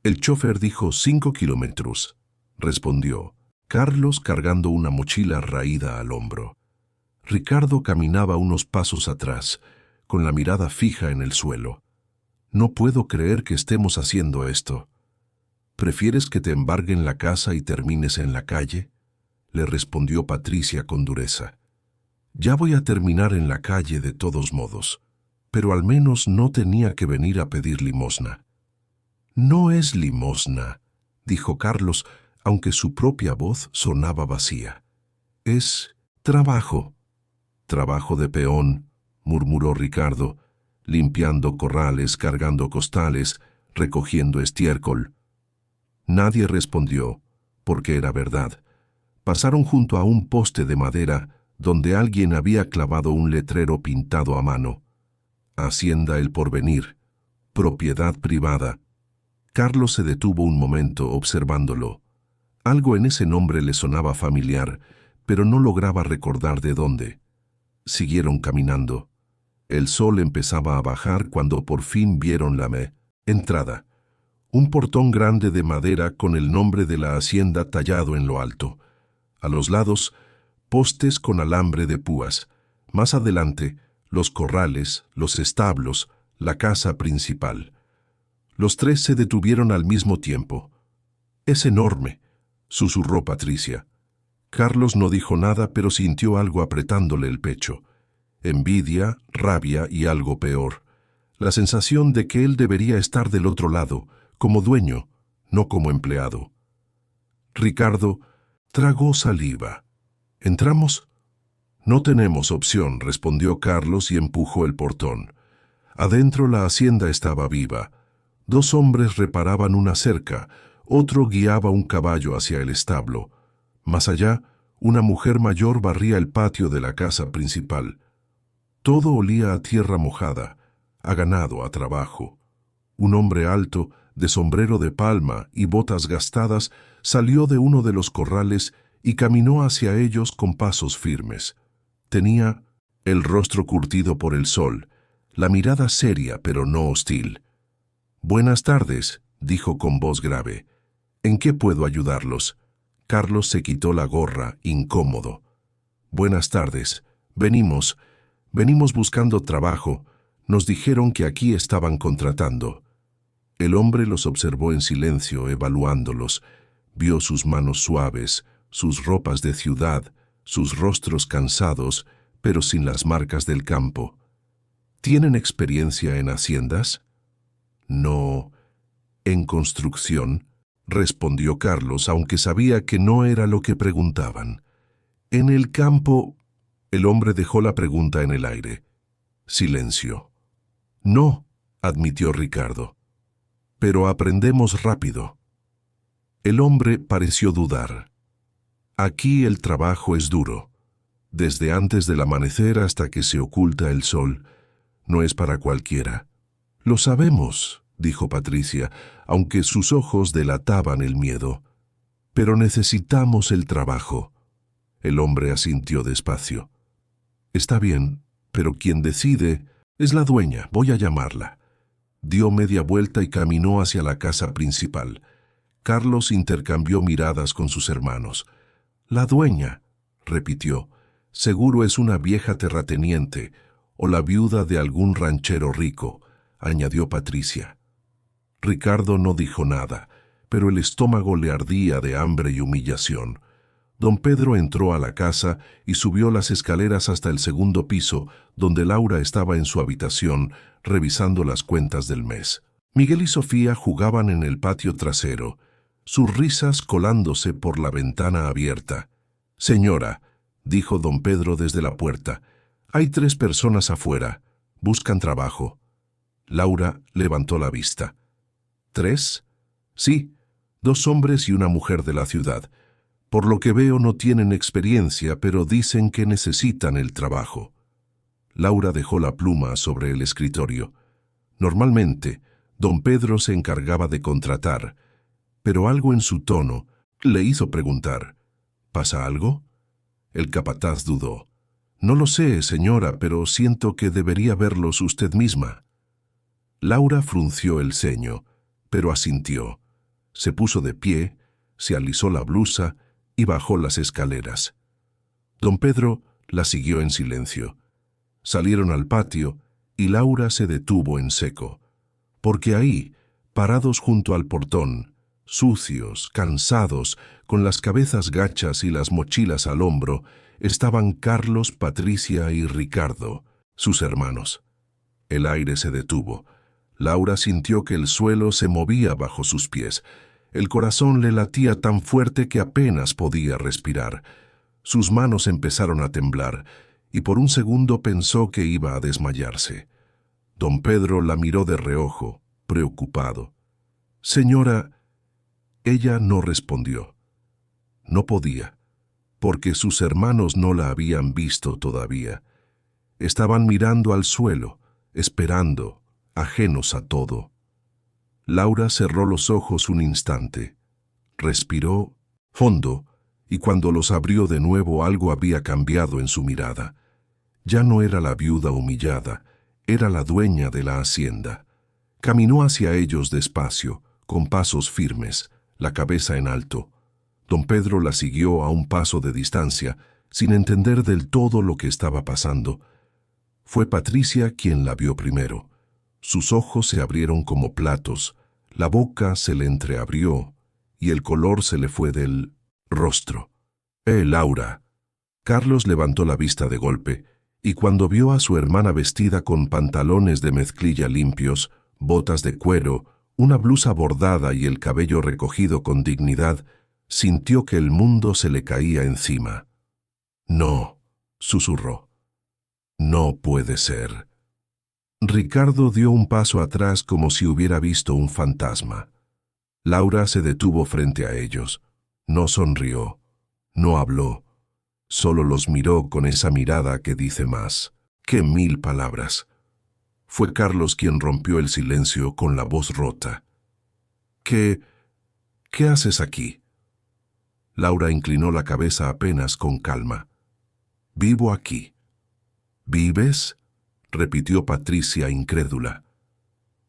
A: El chofer dijo 5 kilómetros, respondió Carlos cargando una mochila raída al hombro. Ricardo caminaba unos pasos atrás, con la mirada fija en el suelo. —No puedo creer que estemos haciendo esto. —¿Prefieres que te embarguen la casa y termines en la calle? —le respondió Patricia con dureza. —Ya voy a terminar en la calle de todos modos, pero al menos no tenía que venir a pedir limosna. —No es limosna —dijo Carlos, aunque su propia voz sonaba vacía—. Es trabajo. —Trabajo de peón —murmuró Ricardo—, limpiando corrales, cargando costales, recogiendo estiércol. Nadie respondió, porque era verdad. Pasaron junto a un poste de madera donde alguien había clavado un letrero pintado a mano. Hacienda El Porvenir, propiedad privada. Carlos se detuvo un momento observándolo. Algo en ese nombre le sonaba familiar, pero no lograba recordar de dónde. Siguieron caminando. El sol empezaba a bajar cuando por fin vieron la entrada. Un portón grande de madera con el nombre de la hacienda tallado en lo alto. A los lados, postes con alambre de púas. Más adelante, los corrales, los establos, la casa principal. Los tres se detuvieron al mismo tiempo. —Es enorme —susurró Patricia. Carlos no dijo nada, pero sintió algo apretándole el pecho. Envidia, rabia y algo peor. La sensación de que él debería estar del otro lado, como dueño, no como empleado. Ricardo tragó saliva. —¿Entramos? —No tenemos opción —respondió Carlos y empujó el portón. Adentro la hacienda estaba viva. 2 hombres reparaban una cerca, otro guiaba un caballo hacia el establo. Más allá, una mujer mayor barría el patio de la casa principal. Todo olía a tierra mojada, a ganado, a trabajo. Un hombre alto, de sombrero de palma y botas gastadas, salió de uno de los corrales y caminó hacia ellos con pasos firmes. Tenía el rostro curtido por el sol, la mirada seria pero no hostil. —Buenas tardes —dijo con voz grave—. ¿En qué puedo ayudarlos? Carlos se quitó la gorra, incómodo. —Buenas tardes. Venimos buscando trabajo. Nos dijeron que aquí estaban contratando. El hombre los observó en silencio, evaluándolos. Vio sus manos suaves, sus ropas de ciudad, sus rostros cansados, pero sin las marcas del campo. —¿Tienen experiencia en haciendas? —No. —¿En construcción? —respondió Carlos, aunque sabía que no era lo que preguntaban. —En el campo... El hombre dejó la pregunta en el aire. Silencio. —No —admitió Ricardo—, pero aprendemos rápido. El hombre pareció dudar. Aquí el trabajo es duro. Desde antes del amanecer hasta que se oculta el sol. No es para cualquiera. —Lo sabemos —dijo Patricia, aunque sus ojos delataban el miedo—. Pero necesitamos el trabajo. El hombre asintió despacio. —Está bien, pero quien decide es la dueña. Voy a llamarla. Dio media vuelta y caminó hacia la casa principal. Carlos intercambió miradas con sus hermanos. —La dueña —repitió—, seguro es una vieja terrateniente o la viuda de algún ranchero rico —añadió Patricia. Ricardo no dijo nada, pero el estómago le ardía de hambre y humillación. Don Pedro entró a la casa y subió las escaleras hasta el segundo piso, donde Laura estaba en su habitación, revisando las cuentas del mes. Miguel y Sofía jugaban en el patio trasero, sus risas colándose por la ventana abierta. —Señora —dijo don Pedro desde la puerta—, hay 3 personas afuera. Buscan trabajo. Laura levantó la vista. —¿3? —Sí, 2 hombres y una mujer de la ciudad. Por lo que veo no tienen experiencia, pero dicen que necesitan el trabajo. Laura dejó la pluma sobre el escritorio. Normalmente, don Pedro se encargaba de contratar, pero algo en su tono le hizo preguntar, ¿pasa algo? El capataz dudó. No lo sé, señora, pero siento que debería verlos usted misma. Laura frunció el ceño, pero asintió. Se puso de pie, se alisó la blusa y bajó las escaleras. Don Pedro la siguió en silencio. Salieron al patio y Laura se detuvo en seco, porque ahí, parados junto al portón, sucios, cansados, con las cabezas gachas y las mochilas al hombro, estaban Carlos, Patricia y Ricardo, sus hermanos. El aire se detuvo. Laura sintió que el suelo se movía bajo sus pies. El corazón le latía tan fuerte que apenas podía respirar. Sus manos empezaron a temblar, y por un segundo pensó que iba a desmayarse. Don Pedro la miró de reojo, preocupado. «Señora», ella no respondió. No podía, porque sus hermanos no la habían visto todavía. Estaban mirando al suelo, esperando, ajenos a todo. Laura cerró los ojos un instante, respiró hondo, y cuando los abrió de nuevo algo había cambiado en su mirada. Ya no era la viuda humillada, era la dueña de la hacienda. Caminó hacia ellos despacio, con pasos firmes, la cabeza en alto. Don Pedro la siguió a un paso de distancia, sin entender del todo lo que estaba pasando. Fue Patricia quien la vio primero. Sus ojos se abrieron como platos, la boca se le entreabrió y el color se le fue del rostro. Laura! Carlos levantó la vista de golpe, y cuando vio a su hermana vestida con pantalones de mezclilla limpios, botas de cuero, una blusa bordada y el cabello recogido con dignidad, sintió que el mundo se le caía encima. «No», susurró. «No puede ser». Ricardo dio un paso atrás como si hubiera visto un fantasma. Laura se detuvo frente a ellos. No sonrió, no habló, solo los miró con esa mirada que dice más que 1000 palabras. Fue Carlos quien rompió el silencio con la voz rota. ¿Qué haces aquí?» Laura inclinó la cabeza apenas con calma. «Vivo aquí». «¿Vives?», repitió Patricia incrédula.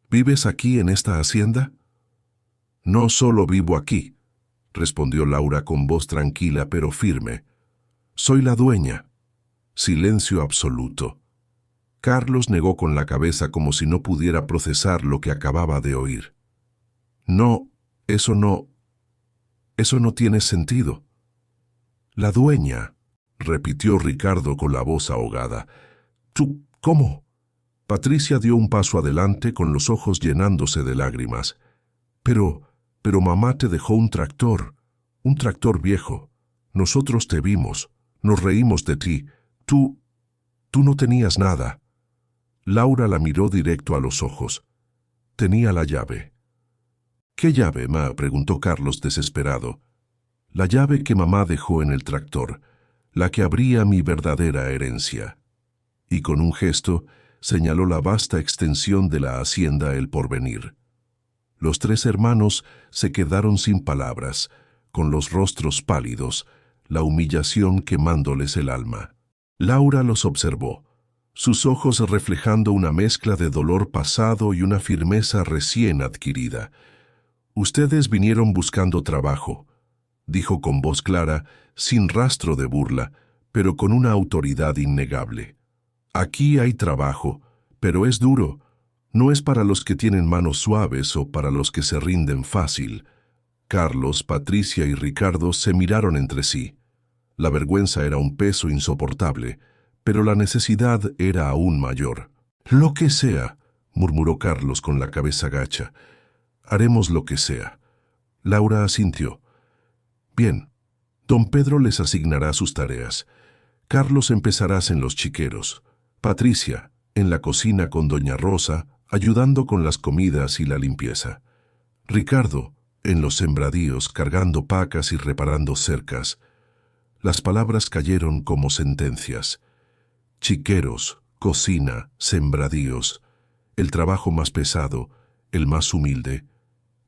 A: «¿Vives aquí en esta hacienda?». «No solo vivo aquí», respondió Laura con voz tranquila pero firme. «Soy la dueña». Silencio absoluto. Carlos negó con la cabeza como si no pudiera procesar lo que acababa de oír. «No, eso no tiene sentido». «La dueña», repitió Ricardo con la voz ahogada. «¿Tú cómo?». Patricia dio un paso adelante con los ojos llenándose de lágrimas. Pero mamá te dejó un tractor viejo. Nosotros te vimos, nos reímos de ti. Tú no tenías nada». Laura la miró directo a los ojos. «Tenía la llave». «¿Qué llave, ma?», preguntó Carlos desesperado. «La llave que mamá dejó en el tractor, la que abría mi verdadera herencia». Y con un gesto señaló la vasta extensión de la hacienda El Porvenir. Los 3 hermanos se quedaron sin palabras, con los rostros pálidos, la humillación quemándoles el alma. Laura los observó, sus ojos reflejando una mezcla de dolor pasado y una firmeza recién adquirida. «Ustedes vinieron buscando trabajo», dijo con voz clara, sin rastro de burla, pero con una autoridad innegable. «Aquí hay trabajo, pero es duro. No es para los que tienen manos suaves o para los que se rinden fácil». Carlos, Patricia y Ricardo se miraron entre sí. La vergüenza era un peso insoportable, pero la necesidad era aún mayor. «Lo que sea», murmuró Carlos con la cabeza gacha. «Haremos lo que sea». Laura asintió. «Bien, don Pedro les asignará sus tareas. Carlos empezarás en los chiqueros. Patricia, en la cocina con doña Rosa, ayudando con las comidas y la limpieza. Ricardo, en los sembradíos, cargando pacas y reparando cercas. Las palabras cayeron como sentencias. Chiqueros, cocina, sembradíos, el trabajo más pesado, el más humilde.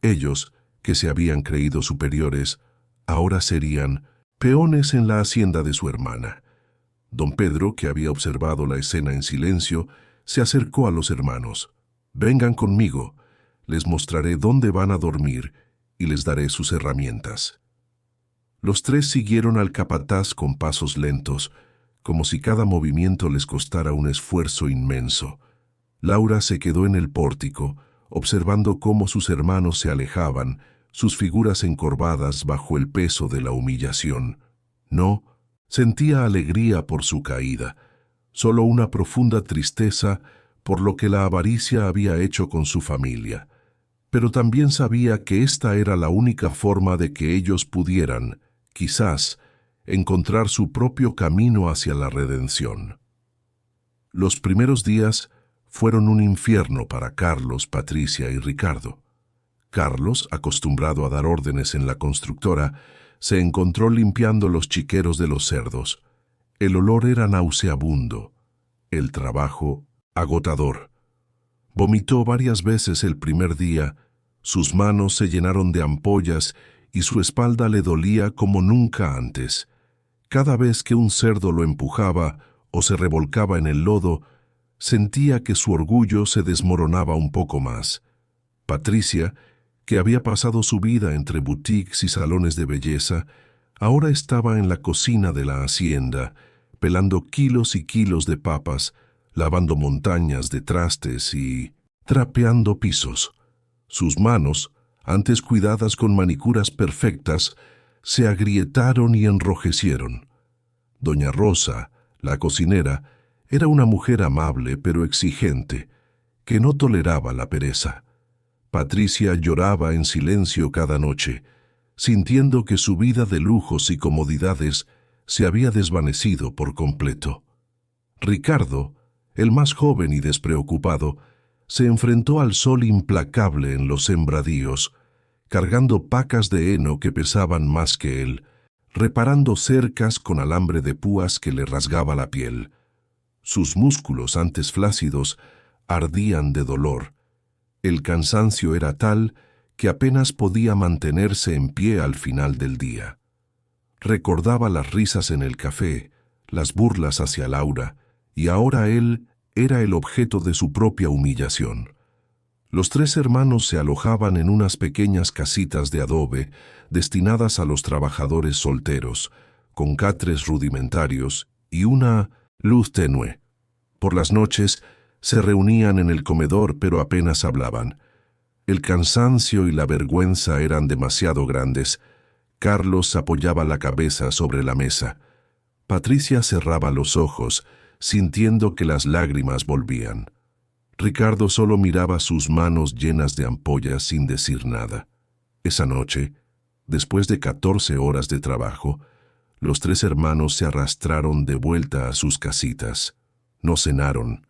A: Ellos, que se habían creído superiores, ahora serían peones en la hacienda de su hermana. Don Pedro, que había observado la escena en silencio, se acercó a los hermanos. «Vengan conmigo, les mostraré dónde van a dormir y les daré sus herramientas». Los tres siguieron al capataz con pasos lentos, como si cada movimiento les costara un esfuerzo inmenso. Laura se quedó en el pórtico, observando cómo sus hermanos se alejaban, sus figuras encorvadas bajo el peso de la humillación. No sentía alegría por su caída, solo una profunda tristeza por lo que la avaricia había hecho con su familia. Pero también sabía que esta era la única forma de que ellos pudieran, quizás, encontrar su propio camino hacia la redención. Los primeros días fueron un infierno para Carlos, Patricia y Ricardo. Carlos, acostumbrado a dar órdenes en la constructora, se encontró limpiando los chiqueros de los cerdos. El olor era nauseabundo, el trabajo agotador. Vomitó varias veces el primer día, sus manos se llenaron de ampollas y su espalda le dolía como nunca antes. Cada vez que un cerdo lo empujaba o se revolcaba en el lodo, sentía que su orgullo se desmoronaba un poco más. Patricia, que había pasado su vida entre boutiques y salones de belleza, ahora estaba en la cocina de la hacienda, pelando kilos y kilos de papas, lavando montañas de trastes y trapeando pisos. Sus manos, antes cuidadas con manicuras perfectas, se agrietaron y enrojecieron. Doña Rosa, la cocinera, era una mujer amable pero exigente, que no toleraba la pereza. Patricia lloraba en silencio cada noche, sintiendo que su vida de lujos y comodidades se había desvanecido por completo. Ricardo, el más joven y despreocupado, se enfrentó al sol implacable en los sembradíos, cargando pacas de heno que pesaban más que él, reparando cercas con alambre de púas que le rasgaba la piel. Sus músculos, antes flácidos, ardían de dolor. El cansancio era tal que apenas podía mantenerse en pie al final del día. Recordaba las risas en el café, las burlas hacia Laura, y ahora él era el objeto de su propia humillación. Los tres hermanos se alojaban en unas pequeñas casitas de adobe destinadas a los trabajadores solteros, con catres rudimentarios y una luz tenue. Por las noches se reunían en el comedor, pero apenas hablaban. El cansancio y la vergüenza eran demasiado grandes. Carlos apoyaba la cabeza sobre la mesa. Patricia cerraba los ojos, sintiendo que las lágrimas volvían. Ricardo solo miraba sus manos llenas de ampollas sin decir nada. Esa noche, después de 14 horas de trabajo, los tres hermanos se arrastraron de vuelta a sus casitas. No cenaron,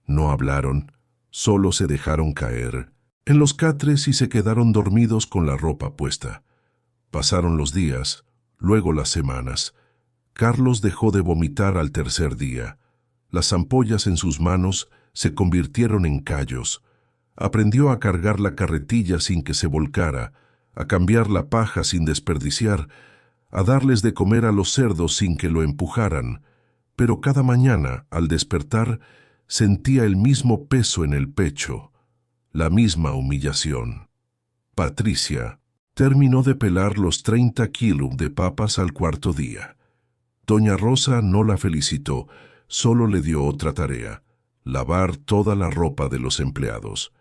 A: no hablaron, solo se dejaron caer en los catres y se quedaron dormidos con la ropa puesta. Pasaron los días, luego las semanas. Carlos dejó de vomitar al tercer día. Las ampollas en sus manos se convirtieron en callos. Aprendió a cargar la carretilla sin que se volcara, a cambiar la paja sin desperdiciar, a darles de comer a los cerdos sin que lo empujaran. Pero cada mañana, al despertar, sentía el mismo peso en el pecho, la misma humillación. Patricia terminó de pelar los 30 kilos de papas al cuarto día. Doña Rosa no la felicitó, solo le dio otra tarea: lavar toda la ropa de los empleados.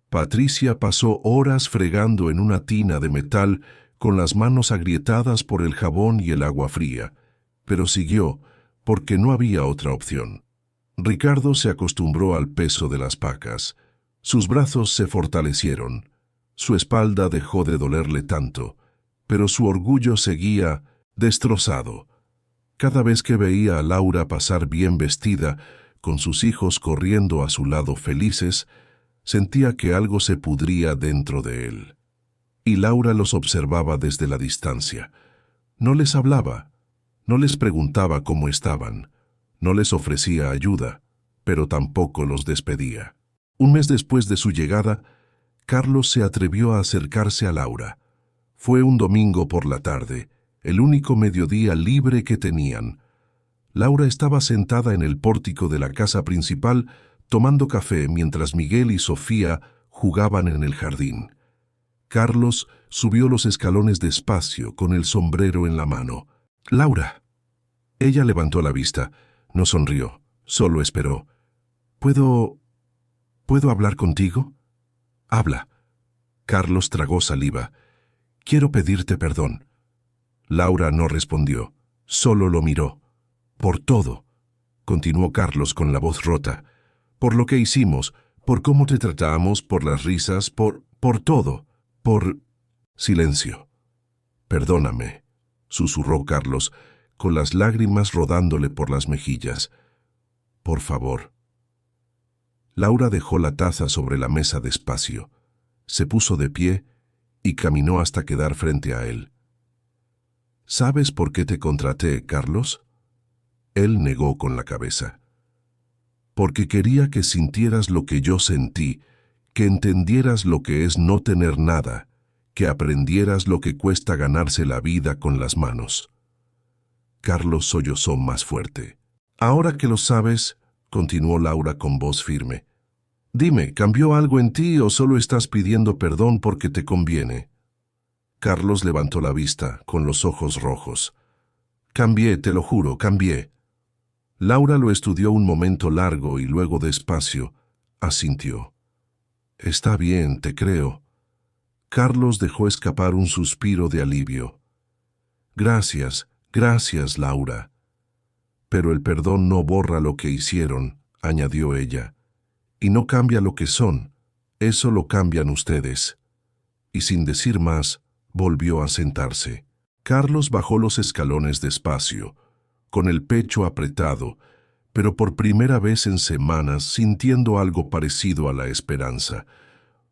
A: Patricia pasó horas fregando en una tina de metal con las manos agrietadas por el jabón y el agua fría, pero siguió porque no había otra opción. Ricardo se acostumbró al peso de las pacas. Sus brazos se fortalecieron. Su espalda dejó de dolerle tanto, pero su orgullo seguía destrozado. Cada vez que veía a Laura pasar bien vestida, con sus hijos corriendo a su lado felices, sentía que algo se pudría dentro de él. y Laura los observaba desde la distancia. No les hablaba, no les preguntaba cómo estaban, no les ofrecía ayuda, pero tampoco los despedía. Un mes después de su llegada, Carlos se atrevió a acercarse a Laura. Fue un domingo por la tarde, el único mediodía libre que tenían. Laura estaba sentada en el pórtico de la casa principal tomando café mientras Miguel y Sofía jugaban en el jardín. Carlos subió los escalones despacio con el sombrero en la mano. «Laura». Ella levantó la vista, no sonrió, solo esperó. ¿Puedo hablar contigo? Habla. Carlos tragó saliva. Quiero pedirte perdón. Laura no respondió, solo lo miró. Por todo, continuó Carlos con la voz rota. Por lo que hicimos, por cómo te tratamos, por las risas, por todo, por... Silencio. Perdóname, susurró Carlos, con las lágrimas rodándole por las mejillas. Por favor. Laura dejó la taza sobre la mesa despacio, se puso de pie y caminó hasta quedar frente a él. ¿Sabes por qué te contraté, Carlos? Él negó con la cabeza. Porque quería que sintieras lo que yo sentí, que entendieras lo que es no tener nada, que aprendieras lo que cuesta ganarse la vida con las manos. Carlos sollozó más fuerte. Ahora que lo sabes, continuó Laura con voz firme. Dime, ¿cambió algo en ti o solo estás pidiendo perdón porque te conviene? Carlos levantó la vista, con los ojos rojos. Cambié, te lo juro, cambié. Laura lo estudió un momento largo y luego despacio, asintió. Está bien, te creo. Carlos dejó escapar un suspiro de alivio. Gracias, Laura. Pero el perdón no borra lo que hicieron, añadió ella. Y no cambia lo que son, eso lo cambian ustedes. Y sin decir más, volvió a sentarse. Carlos bajó los escalones despacio, con el pecho apretado, pero por primera vez en semanas sintiendo algo parecido a la esperanza.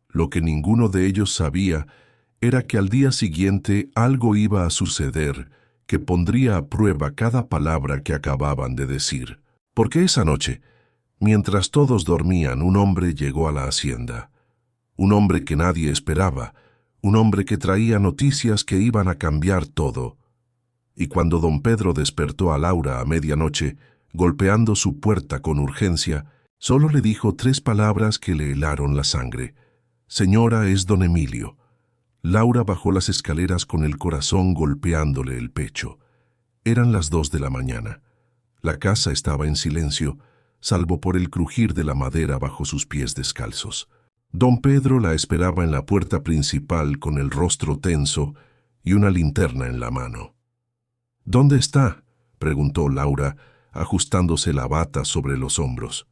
A: Lo que ninguno de ellos sabía era que al día siguiente algo iba a suceder que pondría a prueba cada palabra que acababan de decir. Porque esa noche, mientras todos dormían, un hombre llegó a la hacienda. Un hombre que nadie esperaba, un hombre que traía noticias que iban a cambiar todo. Y cuando don Pedro despertó a Laura a medianoche, golpeando su puerta con urgencia, solo le dijo 3 palabras que le helaron la sangre. Señora, es don Emilio. Laura bajó las escaleras con el corazón golpeándole el pecho. Eran las 2 de la mañana. La casa estaba en silencio, salvo por el crujir de la madera bajo sus pies descalzos. Don Pedro la esperaba en la puerta principal con el rostro tenso y una linterna en la mano. ¿Dónde está?, preguntó Laura, ajustándose la bata sobre los hombros.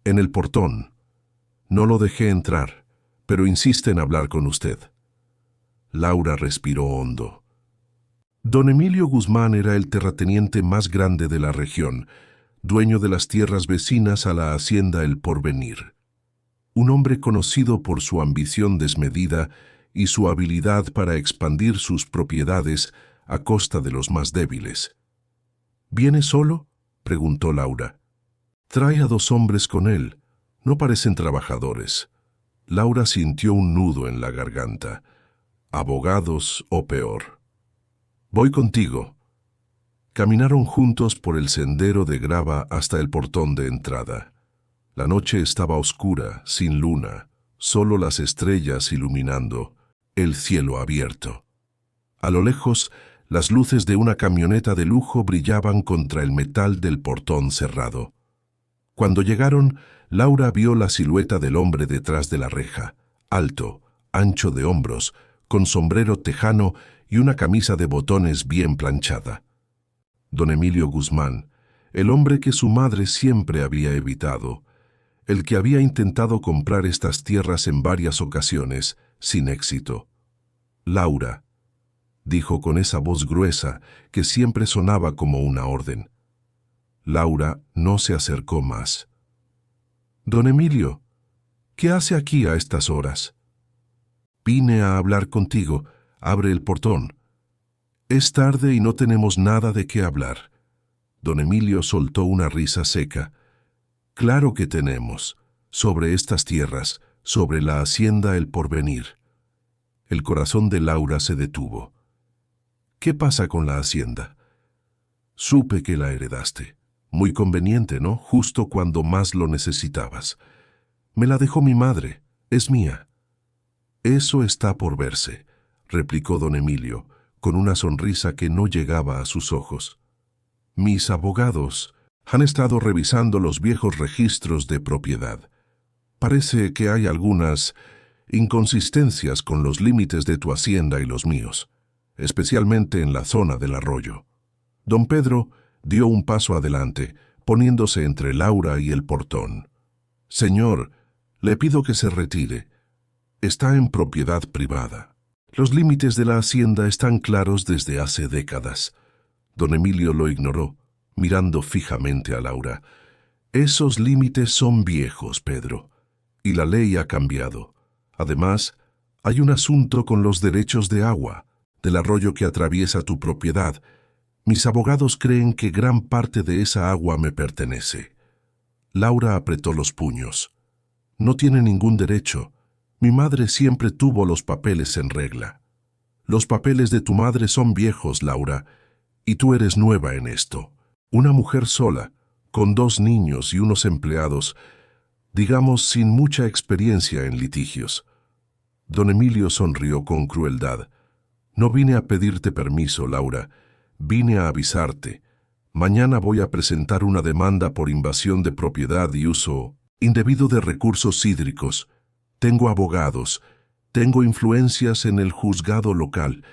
A: En el portón. No lo dejé entrar, pero insiste en hablar con usted. Laura respiró hondo. Don Emilio Guzmán era el terrateniente más grande de la región, dueño de las tierras vecinas a la hacienda El Porvenir. Un hombre conocido por su ambición desmedida y su habilidad para expandir sus propiedades a costa de los más débiles. ¿Viene solo?, preguntó Laura. Trae a 2 hombres con él. No parecen trabajadores. Laura sintió un nudo en la garganta. Abogados o peor. Voy contigo. Caminaron juntos por el sendero de grava hasta el portón de entrada. La noche estaba oscura, sin luna, solo las estrellas iluminando, el cielo abierto. A lo lejos, las luces de una camioneta de lujo brillaban contra el metal del portón cerrado. Cuando llegaron, Laura vio la silueta del hombre detrás de la reja, alto, ancho de hombros, con sombrero tejano y una camisa de botones bien planchada. Don Emilio Guzmán, el hombre que su madre siempre había evitado, el que había intentado comprar estas tierras en varias ocasiones, sin éxito. Laura, dijo con esa voz gruesa que siempre sonaba como una orden. Laura no se acercó más. Don Emilio, ¿qué hace aquí a estas horas? Vine a hablar contigo. Abre el portón. Es tarde y no tenemos nada de qué hablar. Don Emilio soltó una risa seca. Claro que tenemos. Sobre estas tierras, sobre la hacienda El Porvenir. El corazón de Laura se detuvo. ¿Qué pasa con la hacienda? Supe que la heredaste. Muy conveniente, ¿no? Justo cuando más lo necesitabas. Me la dejó mi madre. Es mía. Eso está por verse, replicó don Emilio, con una sonrisa que no llegaba a sus ojos. Mis abogados han estado revisando los viejos registros de propiedad. Parece que hay algunas inconsistencias con los límites de tu hacienda y los míos, especialmente en la zona del arroyo. Don Pedro dio un paso adelante, poniéndose entre Laura y el portón. Señor, le pido que se retire. Está en propiedad privada. Los límites de la hacienda están claros desde hace décadas. Don Emilio lo ignoró, mirando fijamente a Laura. Esos límites son viejos, Pedro, y la ley ha cambiado. Además, hay un asunto con los derechos de agua, del arroyo que atraviesa tu propiedad. Mis abogados creen que gran parte de esa agua me pertenece. Laura apretó los puños. No tiene ningún derecho. Mi madre siempre tuvo los papeles en regla. Los papeles de tu madre son viejos, Laura, y tú eres nueva en esto. Una mujer sola, con 2 niños y unos empleados, digamos sin mucha experiencia en litigios. Don Emilio sonrió con crueldad. No vine a pedirte permiso, Laura. Vine a avisarte. Mañana voy a presentar una demanda por invasión de propiedad y uso indebido de recursos hídricos. Tengo abogados, tengo influencias en el juzgado local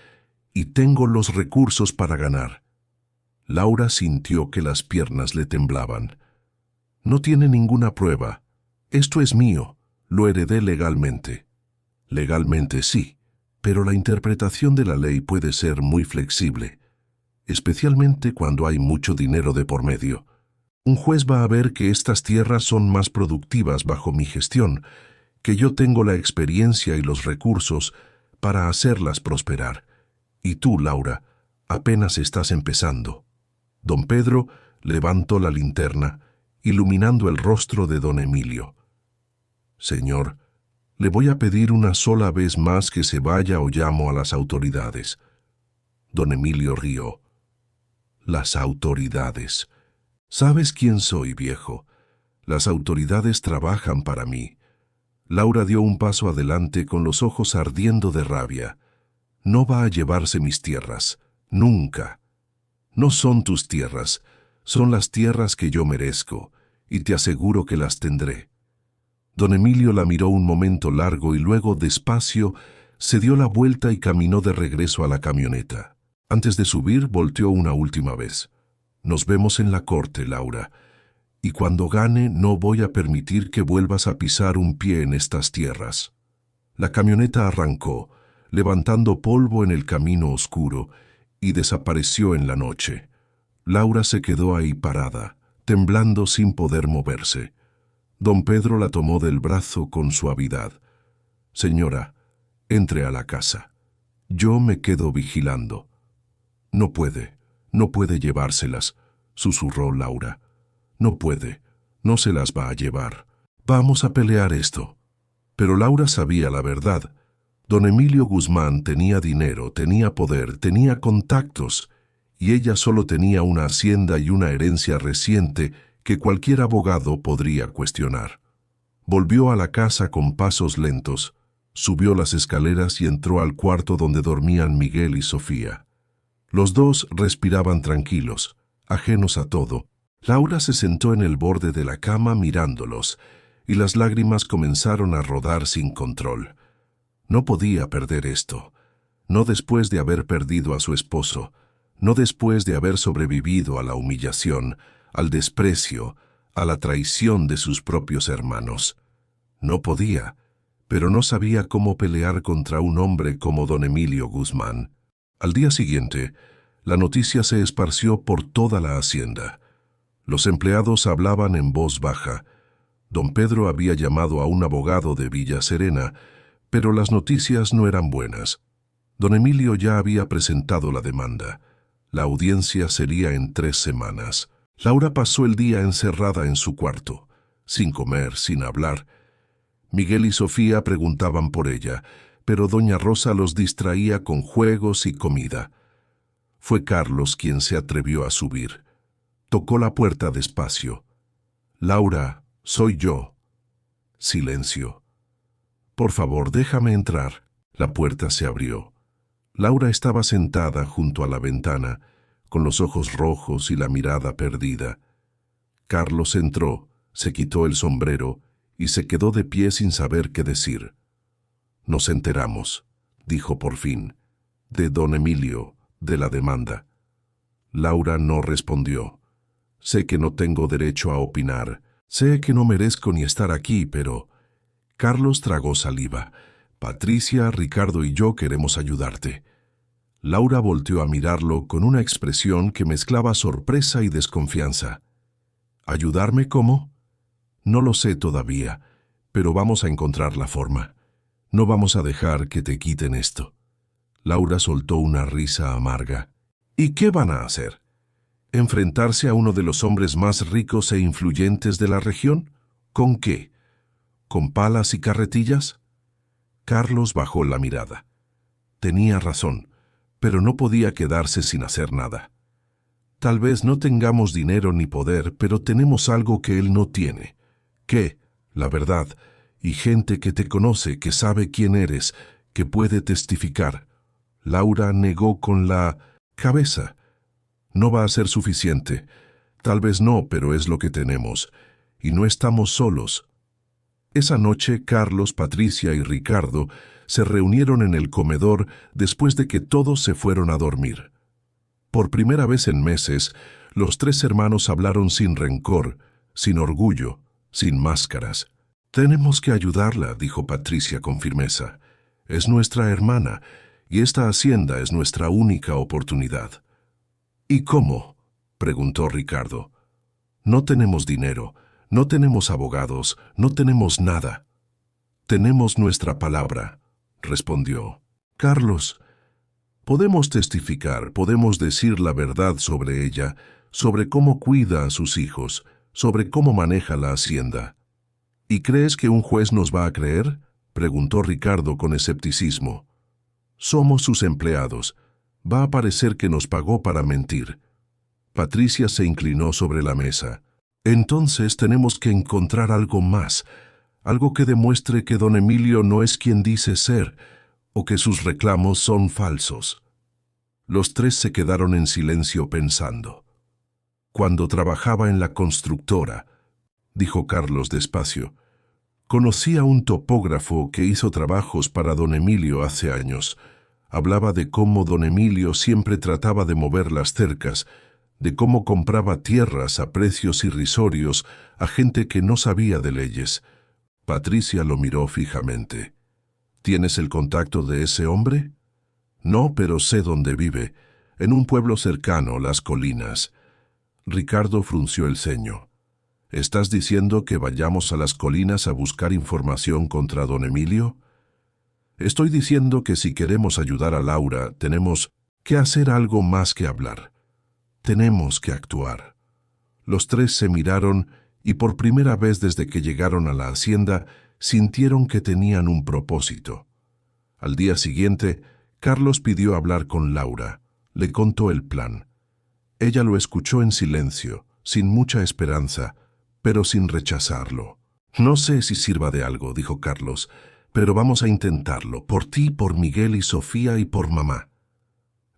A: y tengo los recursos para ganar. Laura sintió que las piernas le temblaban. No tiene ninguna prueba. Esto es mío. Lo heredé legalmente. Legalmente sí, pero la interpretación de la ley puede ser muy flexible, especialmente cuando hay mucho dinero de por medio. Un juez va a ver que estas tierras son más productivas bajo mi gestión, que yo tengo la experiencia y los recursos para hacerlas prosperar. Y tú, Laura, apenas estás empezando. Don Pedro levantó la linterna, iluminando el rostro de don Emilio. Señor, le voy a pedir una sola vez más que se vaya o llamo a las autoridades. Don Emilio rió. Las autoridades. ¿Sabes quién soy, viejo? Las autoridades trabajan para mí. Laura dio un paso adelante con los ojos ardiendo de rabia. No va a llevarse mis tierras. Nunca. No son tus tierras. Son las tierras que yo merezco, y te aseguro que las tendré. Don Emilio la miró un momento largo y luego, despacio, se dio la vuelta y caminó de regreso a la camioneta. Antes de subir, volteó una última vez. Nos vemos en la corte, Laura. Y cuando gane, no voy a permitir que vuelvas a pisar un pie en estas tierras. La camioneta arrancó, levantando polvo en el camino oscuro, y desapareció en la noche. Laura se quedó ahí parada, temblando sin poder moverse. Don Pedro la tomó del brazo con suavidad. Señora, entre a la casa. Yo me quedo vigilando. No puede llevárselas, susurró Laura. No puede, no se las va a llevar. Vamos a pelear esto. Pero Laura sabía la verdad. Don Emilio Guzmán tenía dinero, tenía poder, tenía contactos, y ella solo tenía una hacienda y una herencia reciente que cualquier abogado podría cuestionar. Volvió a la casa con pasos lentos, subió las escaleras y entró al cuarto donde dormían Miguel y Sofía. Los dos respiraban tranquilos, ajenos a todo. Laura se sentó en el borde de la cama mirándolos, y las lágrimas comenzaron a rodar sin control. No podía perder esto, no después de haber perdido a su esposo, no después de haber sobrevivido a la humillación, al desprecio, a la traición de sus propios hermanos. No podía, pero no sabía cómo pelear contra un hombre como don Emilio Guzmán. Al día siguiente, la noticia se esparció por toda la hacienda. Los empleados hablaban en voz baja. Don Pedro había llamado a un abogado de Villa Serena, Pero las noticias no eran buenas. Don Emilio ya había presentado la demanda. La audiencia sería en 3 semanas. Laura pasó el día encerrada en su cuarto, sin comer, sin hablar. Miguel y Sofía preguntaban por ella, pero doña Rosa los distraía con juegos y comida. Fue Carlos quien se atrevió a subir. Tocó la puerta despacio. «Laura, soy yo». Silencio. «Por favor, déjame entrar». La puerta se abrió. Laura estaba sentada junto a la ventana, con los ojos rojos y la mirada perdida. Carlos entró, se quitó el sombrero y se quedó de pie sin saber qué decir. «Nos enteramos», dijo por fin, «de don Emilio, de la demanda». Laura no respondió. «Sé que no tengo derecho a opinar, sé que no merezco ni estar aquí, pero...» Carlos tragó saliva. «Patricia, Ricardo y yo queremos ayudarte». Laura volteó a mirarlo con una expresión que mezclaba sorpresa y desconfianza. «¿Ayudarme cómo?» «No lo sé todavía, pero vamos a encontrar la forma. No vamos a dejar que te quiten esto». Laura soltó una risa amarga. «¿Y qué van a hacer? ¿Enfrentarse a uno de los hombres más ricos e influyentes de la región? ¿Con qué? ¿Con palas y carretillas?» Carlos bajó la mirada. Tenía razón, pero no podía quedarse sin hacer nada. «Tal vez no tengamos dinero ni poder, pero tenemos algo que él no tiene. ¿Qué? La verdad, y gente que te conoce, que sabe quién eres, que puede testificar». Laura negó con la cabeza. «No va a ser suficiente. Tal vez no, pero es lo que tenemos. Y no estamos solos». Esa noche, Carlos, Patricia y Ricardo se reunieron en el comedor después de que todos se fueron a dormir. Por primera vez en meses, los 3 hermanos hablaron sin rencor, sin orgullo, sin máscaras. «Tenemos que ayudarla», dijo Patricia con firmeza. «Es nuestra hermana, y esta hacienda es nuestra única oportunidad». «¿Y cómo?», preguntó Ricardo. «No tenemos dinero, no tenemos abogados, no tenemos nada». «Tenemos nuestra palabra», respondió. «Carlos, podemos testificar, podemos decir la verdad sobre ella, sobre cómo cuida a sus hijos, sobre cómo maneja la hacienda». «¿Y crees que un juez nos va a creer?», preguntó Ricardo con escepticismo. «Somos sus empleados. Va a parecer que nos pagó para mentir». Patricia se inclinó sobre la mesa. «Entonces tenemos que encontrar algo más, algo que demuestre que don Emilio no es quien dice ser, o que sus reclamos son falsos». Los 3 se quedaron en silencio pensando. «Cuando trabajaba en la constructora», dijo Carlos despacio, «conocí a un topógrafo que hizo trabajos para don Emilio hace años. Hablaba de cómo don Emilio siempre trataba de mover las cercas, de cómo compraba tierras a precios irrisorios a gente que no sabía de leyes». Patricia lo miró fijamente. «¿Tienes el contacto de ese hombre?» «No, pero sé dónde vive, en un pueblo cercano, Las Colinas». Ricardo frunció el ceño. «¿Estás diciendo que vayamos a Las Colinas a buscar información contra don Emilio?» «Estoy diciendo que si queremos ayudar a Laura, tenemos que hacer algo más que hablar. Tenemos que actuar». Los 3 se miraron y por primera vez desde que llegaron a la hacienda sintieron que tenían un propósito. Al día siguiente, Carlos pidió hablar con Laura. Le contó el plan. Ella lo escuchó en silencio, sin mucha esperanza, pero sin rechazarlo. «No sé si sirva de algo», dijo Carlos, «pero vamos a intentarlo, por ti, por Miguel y Sofía y por mamá».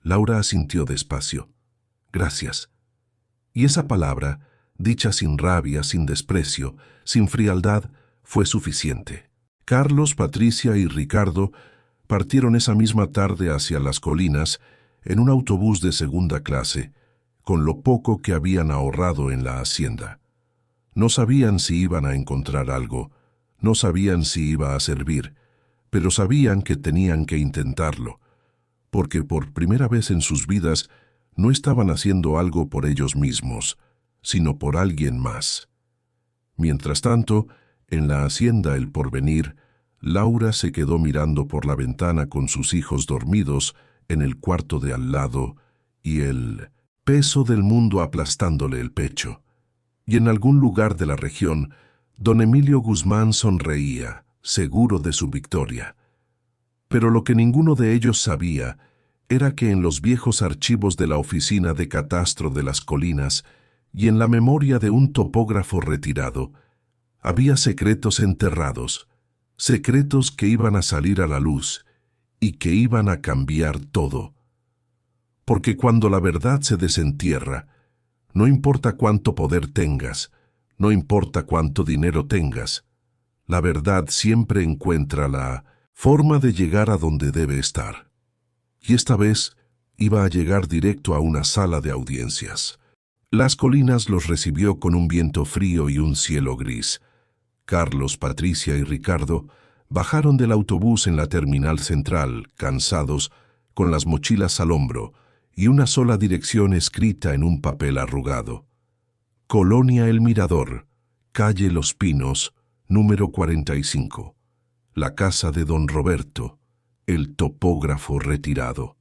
A: Laura asintió despacio. «Gracias». Y esa palabra, dicha sin rabia, sin desprecio, sin frialdad, fue suficiente. Carlos, Patricia y Ricardo partieron esa misma tarde hacia Las Colinas en un autobús de segunda clase, con lo poco que habían ahorrado en la hacienda. No sabían si iban a encontrar algo, no sabían si iba a servir, pero sabían que tenían que intentarlo, porque por primera vez en sus vidas no estaban haciendo algo por ellos mismos, sino por alguien más. Mientras tanto, en la hacienda El Porvenir, Laura se quedó mirando por la ventana con sus hijos dormidos en el cuarto de al lado y el peso del mundo aplastándole el pecho. Y en algún lugar de la región, don Emilio Guzmán sonreía, seguro de su victoria. Pero lo que ninguno de ellos sabía era que en los viejos archivos de la Oficina de Catastro de las Colinas y en la memoria de un topógrafo retirado, había secretos enterrados, secretos que iban a salir a la luz y que iban a cambiar todo. Porque cuando la verdad se desentierra, no importa cuánto poder tengas, no importa cuánto dinero tengas, la verdad siempre encuentra la forma de llegar a donde debe estar. Y esta vez iba a llegar directo a una sala de audiencias. Las Colinas los recibió con un viento frío y un cielo gris. Carlos, Patricia y Ricardo bajaron del autobús en la terminal central, cansados, con las mochilas al hombro y una sola dirección escrita en un papel arrugado. Colonia El Mirador, calle Los Pinos, número 45. La casa de don Roberto, el topógrafo retirado.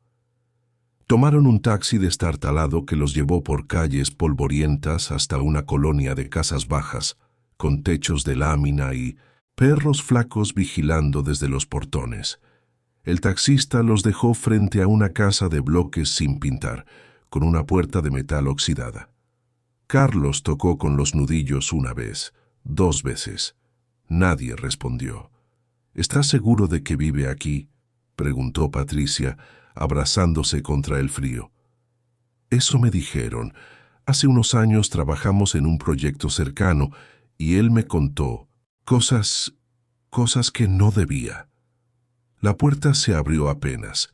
A: Tomaron un taxi destartalado que los llevó por calles polvorientas hasta una colonia de casas bajas, con techos de lámina y perros flacos vigilando desde los portones. El taxista los dejó frente a una casa de bloques sin pintar, con una puerta de metal oxidada. Carlos tocó con los nudillos una vez, 2 veces. Nadie respondió. ¿Estás seguro de que vive aquí?, preguntó Patricia, abrazándose contra el frío. Eso me dijeron. Hace unos años trabajamos en un proyecto cercano y él me contó cosas que no debía. La puerta se abrió apenas.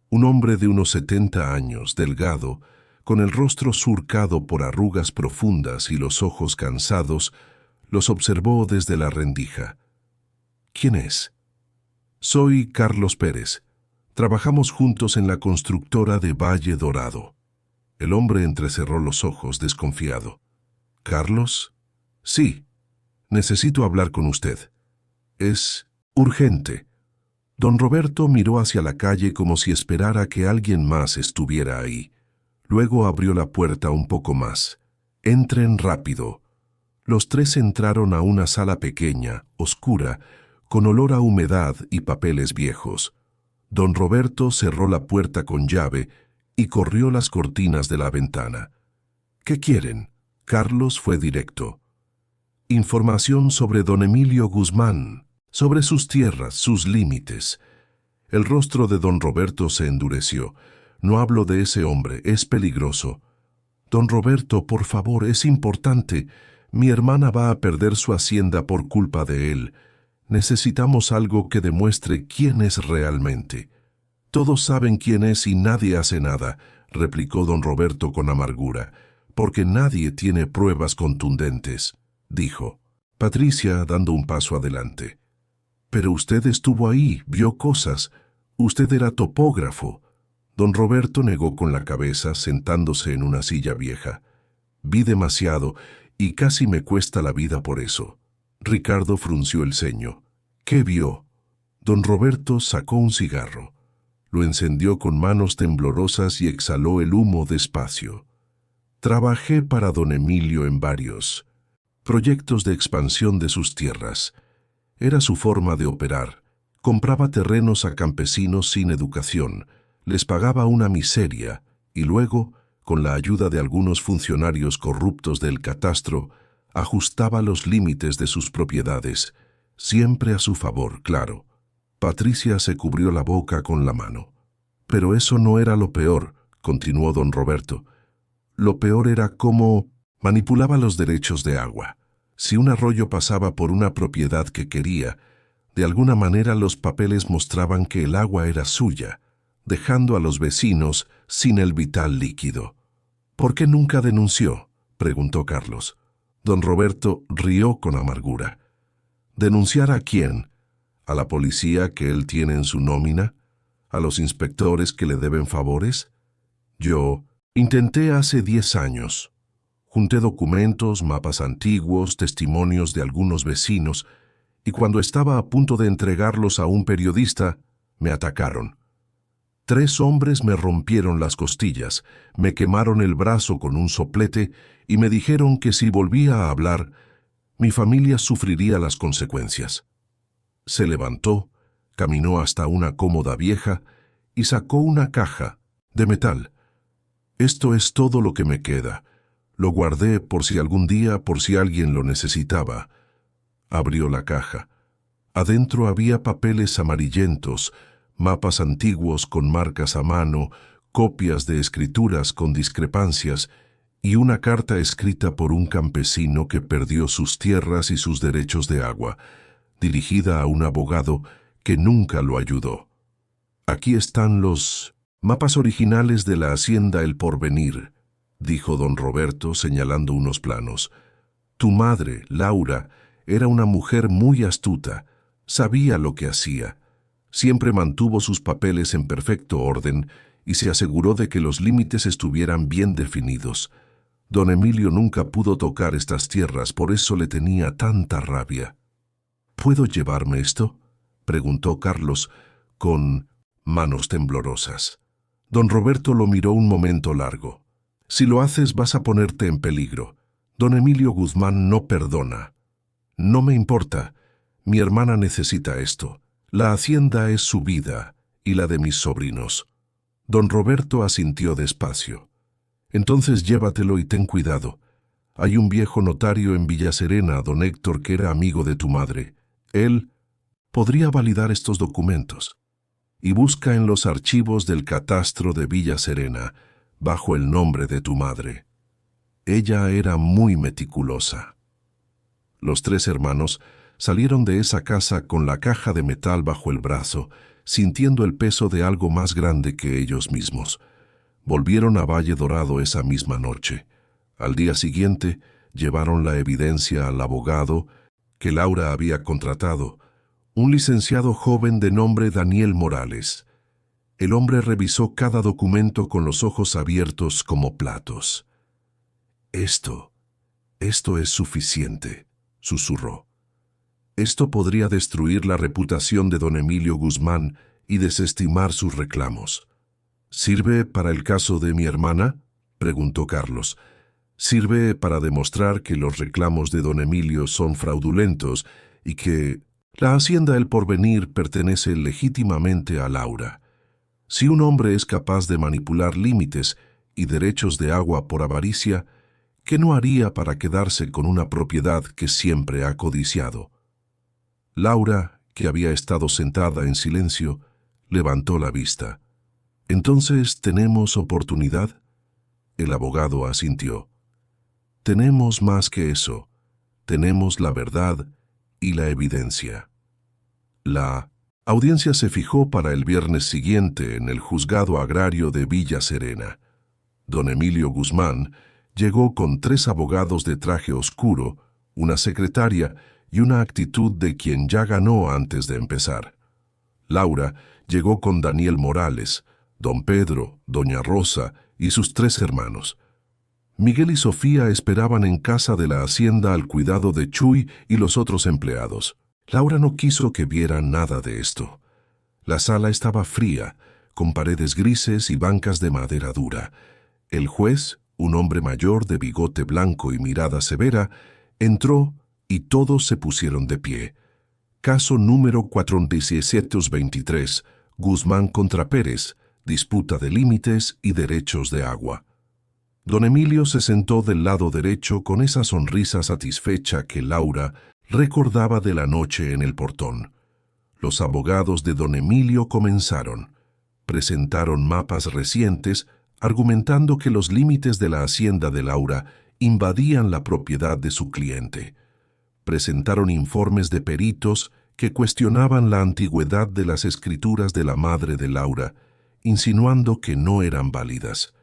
A: Un hombre de unos 70 años, delgado, con el rostro surcado por arrugas profundas y los ojos cansados, los observó desde la rendija. ¿Quién es? Soy Carlos Pérez. Trabajamos juntos en la constructora de Valle Dorado. El hombre entrecerró los ojos, desconfiado. ¿Carlos? Sí. Necesito hablar con usted. Es urgente. Don Roberto miró hacia la calle como si esperara que alguien más estuviera ahí. Luego abrió la puerta un poco más. Entren rápido. Los 3 entraron a una sala pequeña, oscura, con olor a humedad y papeles viejos. Don Roberto cerró la puerta con llave y corrió las cortinas de la ventana. ¿Qué quieren? Carlos fue directo. Información sobre don Emilio Guzmán, sobre sus tierras, sus límites. El rostro de don Roberto se endureció. No hablo de ese hombre, es peligroso. Don Roberto, por favor, es importante. Mi hermana va a perder su hacienda por culpa de él. Necesitamos algo que demuestre quién es realmente. Todos saben quién es y nadie hace nada, replicó don Roberto con amargura, porque nadie tiene pruebas contundentes, dijo. Patricia dando un paso adelante. Pero usted estuvo ahí, vio cosas. Usted era topógrafo. Don Roberto negó con la cabeza, sentándose en una silla vieja. Vi demasiado y casi me cuesta la vida por eso. Ricardo frunció el ceño. ¿Qué vio? Don Roberto sacó un cigarro. Lo encendió con manos temblorosas y exhaló el humo despacio. Trabajé para don Emilio en varios proyectos de expansión de sus tierras. Era su forma de operar. Compraba terrenos a campesinos sin educación, les pagaba una miseria y luego, con la ayuda de algunos funcionarios corruptos del catastro, ajustaba los límites de sus propiedades, siempre a su favor, claro. Patricia se cubrió la boca con la mano. Pero eso no era lo peor, continuó don Roberto. Lo peor era cómo manipulaba los derechos de agua. Si un arroyo pasaba por una propiedad que quería, de alguna manera los papeles mostraban que el agua era suya, dejando a los vecinos sin el vital líquido. ¿Por qué nunca denunció?, preguntó Carlos. Don Roberto rió con amargura. ¿Denunciar a quién? ¿A la policía que él tiene en su nómina? ¿A los inspectores que le deben favores? Yo intenté hace 10 años. Junté documentos, mapas antiguos, testimonios de algunos vecinos, y cuando estaba a punto de entregarlos a un periodista, me atacaron. 3 hombres me rompieron las costillas, me quemaron el brazo con un soplete y me dijeron que si volvía a hablar, mi familia sufriría las consecuencias. Se levantó, caminó hasta una cómoda vieja y sacó una caja de metal. Esto es todo lo que me queda. Lo guardé por si algún día, por si alguien lo necesitaba. Abrió la caja. Adentro había papeles amarillentos, mapas antiguos con marcas a mano, copias de escrituras con discrepancias y una carta escrita por un campesino que perdió sus tierras y sus derechos de agua, dirigida a un abogado que nunca lo ayudó. Aquí están los mapas originales de la hacienda El Porvenir, dijo don Roberto señalando unos planos. Tu madre, Laura, era una mujer muy astuta, sabía lo que hacía. Siempre mantuvo sus papeles en perfecto orden y se aseguró de que los límites estuvieran bien definidos. Don Emilio nunca pudo tocar estas tierras, por eso le tenía tanta rabia. ¿Puedo llevarme esto?, preguntó Carlos, con manos temblorosas. Don Roberto lo miró un momento largo. Si lo haces vas a ponerte en peligro. Don Emilio Guzmán no perdona. No me importa. Mi hermana necesita esto. La hacienda es su vida y la de mis sobrinos. Don Roberto asintió despacio. Entonces llévatelo y ten cuidado. Hay un viejo notario en Villa Serena, don Héctor, que era amigo de tu madre. Él podría validar estos documentos. Y busca en los archivos del catastro de Villa Serena, bajo el nombre de tu madre. Ella era muy meticulosa. Los 3 hermanos salieron de esa casa con la caja de metal bajo el brazo, sintiendo el peso de algo más grande que ellos mismos. Volvieron a Valle Dorado esa misma noche. Al día siguiente, llevaron la evidencia al abogado que Laura había contratado, un licenciado joven de nombre Daniel Morales. El hombre revisó cada documento con los ojos abiertos como platos. Esto es suficiente, susurró. Esto podría destruir la reputación de don Emilio Guzmán y desestimar sus reclamos. ¿Sirve para el caso de mi hermana?, preguntó Carlos. Sirve para demostrar que los reclamos de don Emilio son fraudulentos y que la hacienda El Porvenir pertenece legítimamente a Laura. Si un hombre es capaz de manipular límites y derechos de agua por avaricia, ¿qué no haría para quedarse con una propiedad que siempre ha codiciado? Laura, que había estado sentada en silencio, levantó la vista. ¿Entonces tenemos oportunidad? El abogado asintió. Tenemos más que eso. Tenemos la verdad y la evidencia. La audiencia se fijó para el viernes siguiente en el juzgado agrario de Villa Serena. Don Emilio Guzmán llegó con 3 abogados de traje oscuro, una secretaria y una actitud de quien ya ganó antes de empezar. Laura llegó con Daniel Morales, don Pedro, doña Rosa y sus 3 hermanos. Miguel y Sofía esperaban en casa de la hacienda al cuidado de Chuy y los otros empleados. Laura no quiso que vieran nada de esto. La sala estaba fría, con paredes grises y bancas de madera dura. El juez, un hombre mayor de bigote blanco y mirada severa, entró y todos se pusieron de pie. Caso número 4723, Guzmán contra Pérez, disputa de límites y derechos de agua. Don Emilio se sentó del lado derecho con esa sonrisa satisfecha que Laura recordaba de la noche en el portón. Los abogados de don Emilio comenzaron. Presentaron mapas recientes, argumentando que los límites de la hacienda de Laura invadían la propiedad de su cliente. Presentaron informes de peritos que cuestionaban la antigüedad de las escrituras de la madre de Laura, insinuando que no eran válidas.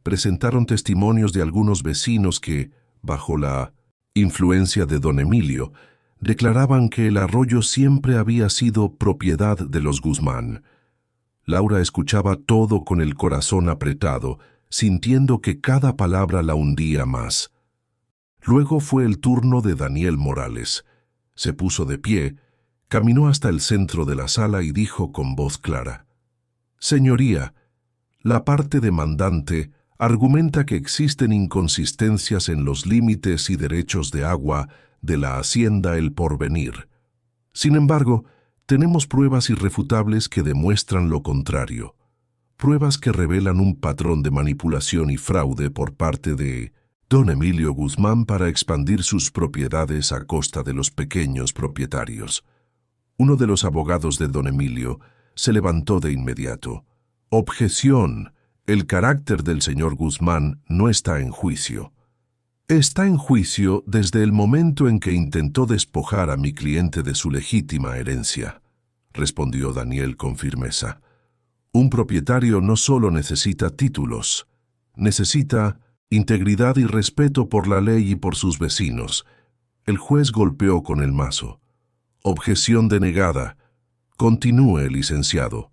A: Presentaron testimonios de algunos vecinos que, bajo la influencia de don Emilio, declaraban que el arroyo siempre había sido propiedad de los Guzmán. Laura escuchaba todo con el corazón apretado, sintiendo que cada palabra la hundía más. Luego fue el turno de Daniel Morales. Se puso de pie, caminó hasta el centro de la sala y dijo con voz clara: «Señoría, la parte demandante argumenta que existen inconsistencias en los límites y derechos de agua de la Hacienda El Porvenir. Sin embargo, tenemos pruebas irrefutables que demuestran lo contrario. Pruebas que revelan un patrón de manipulación y fraude por parte de don Emilio Guzmán para expandir sus propiedades a costa de los pequeños propietarios». Uno de los abogados de don Emilio se levantó de inmediato. «Objeción. El carácter del señor Guzmán no está en juicio». «Está en juicio desde el momento en que intentó despojar a mi cliente de su legítima herencia», respondió Daniel con firmeza. «Un propietario no solo necesita títulos, necesita integridad y respeto por la ley y por sus vecinos». El juez golpeó con el mazo. «Objeción denegada. Continúe, licenciado».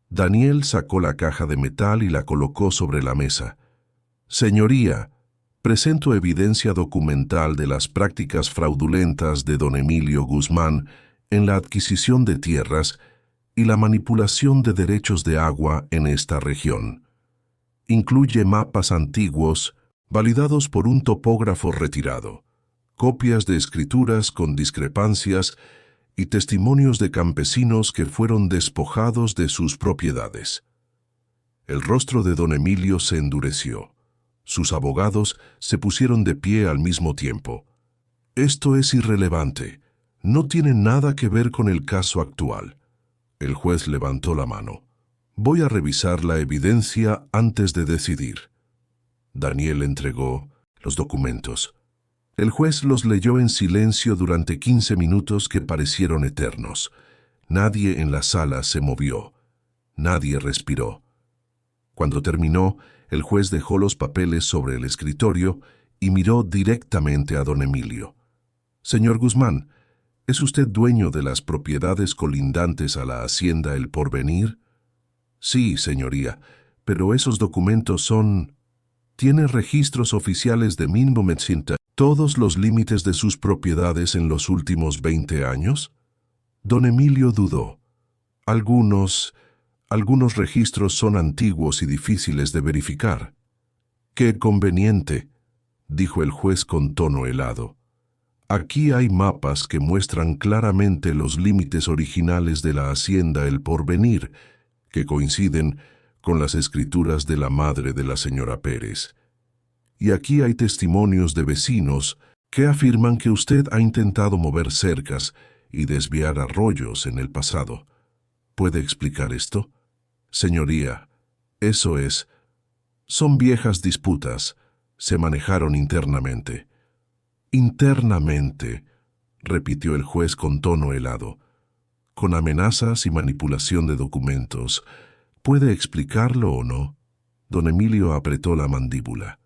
A: Daniel sacó la caja de metal y la colocó sobre la mesa. «Señoría, presento evidencia documental de las prácticas fraudulentas de don Emilio Guzmán en la adquisición de tierras y la manipulación de derechos de agua en esta región. Incluye mapas antiguos validados por un topógrafo retirado, copias de escrituras con discrepancias y testimonios de campesinos que fueron despojados de sus propiedades». El rostro de don Emilio se endureció. Sus abogados se pusieron de pie al mismo tiempo. «Esto es irrelevante. No tiene nada que ver con el caso actual». El juez levantó la mano. «Voy a revisar la evidencia antes de decidir». Daniel entregó los documentos. El juez los leyó en silencio durante 15 minutos que parecieron eternos. Nadie en la sala se movió. Nadie respiró. Cuando terminó, el juez dejó los papeles sobre el escritorio y miró directamente a don Emilio. «Señor Guzmán, ¿es usted dueño de las propiedades colindantes a la Hacienda El Porvenir?» «Sí, señoría, pero esos documentos son... ¿Tiene registros oficiales de 1900? ¿Todos los límites de sus propiedades en los últimos 20 años?» Don Emilio dudó. Algunos registros son antiguos y difíciles de verificar». «Qué conveniente», dijo el juez con tono helado. «Aquí hay mapas que muestran claramente los límites originales de la Hacienda El Porvenir, que coinciden con las escrituras de la madre de la señora Pérez. Y aquí hay testimonios de vecinos que afirman que usted ha intentado mover cercas y desviar arroyos en el pasado. ¿Puede explicar esto?» «Señoría, eso es. Son viejas disputas. Se manejaron internamente». «Internamente», repitió el juez con tono helado, «con amenazas y manipulación de documentos. ¿Puede explicarlo o no?» Don Emilio apretó la mandíbula.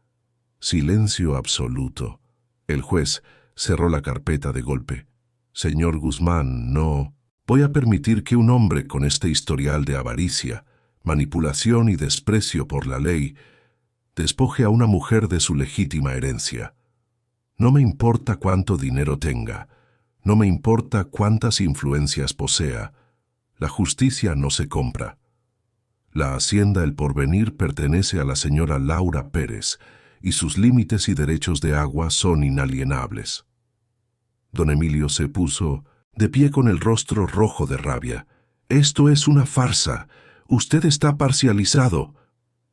A: Silencio absoluto. El juez cerró la carpeta de golpe. «Señor Guzmán, no voy a permitir que un hombre con este historial de avaricia, manipulación y desprecio por la ley despoje a una mujer de su legítima herencia. No me importa cuánto dinero tenga, no me importa cuántas influencias posea. La justicia no se compra. La Hacienda El Porvenir pertenece a la señora Laura Pérez, y sus límites y derechos de agua son inalienables». Don Emilio se puso de pie con el rostro rojo de rabia. «Esto es una farsa. Usted está parcializado».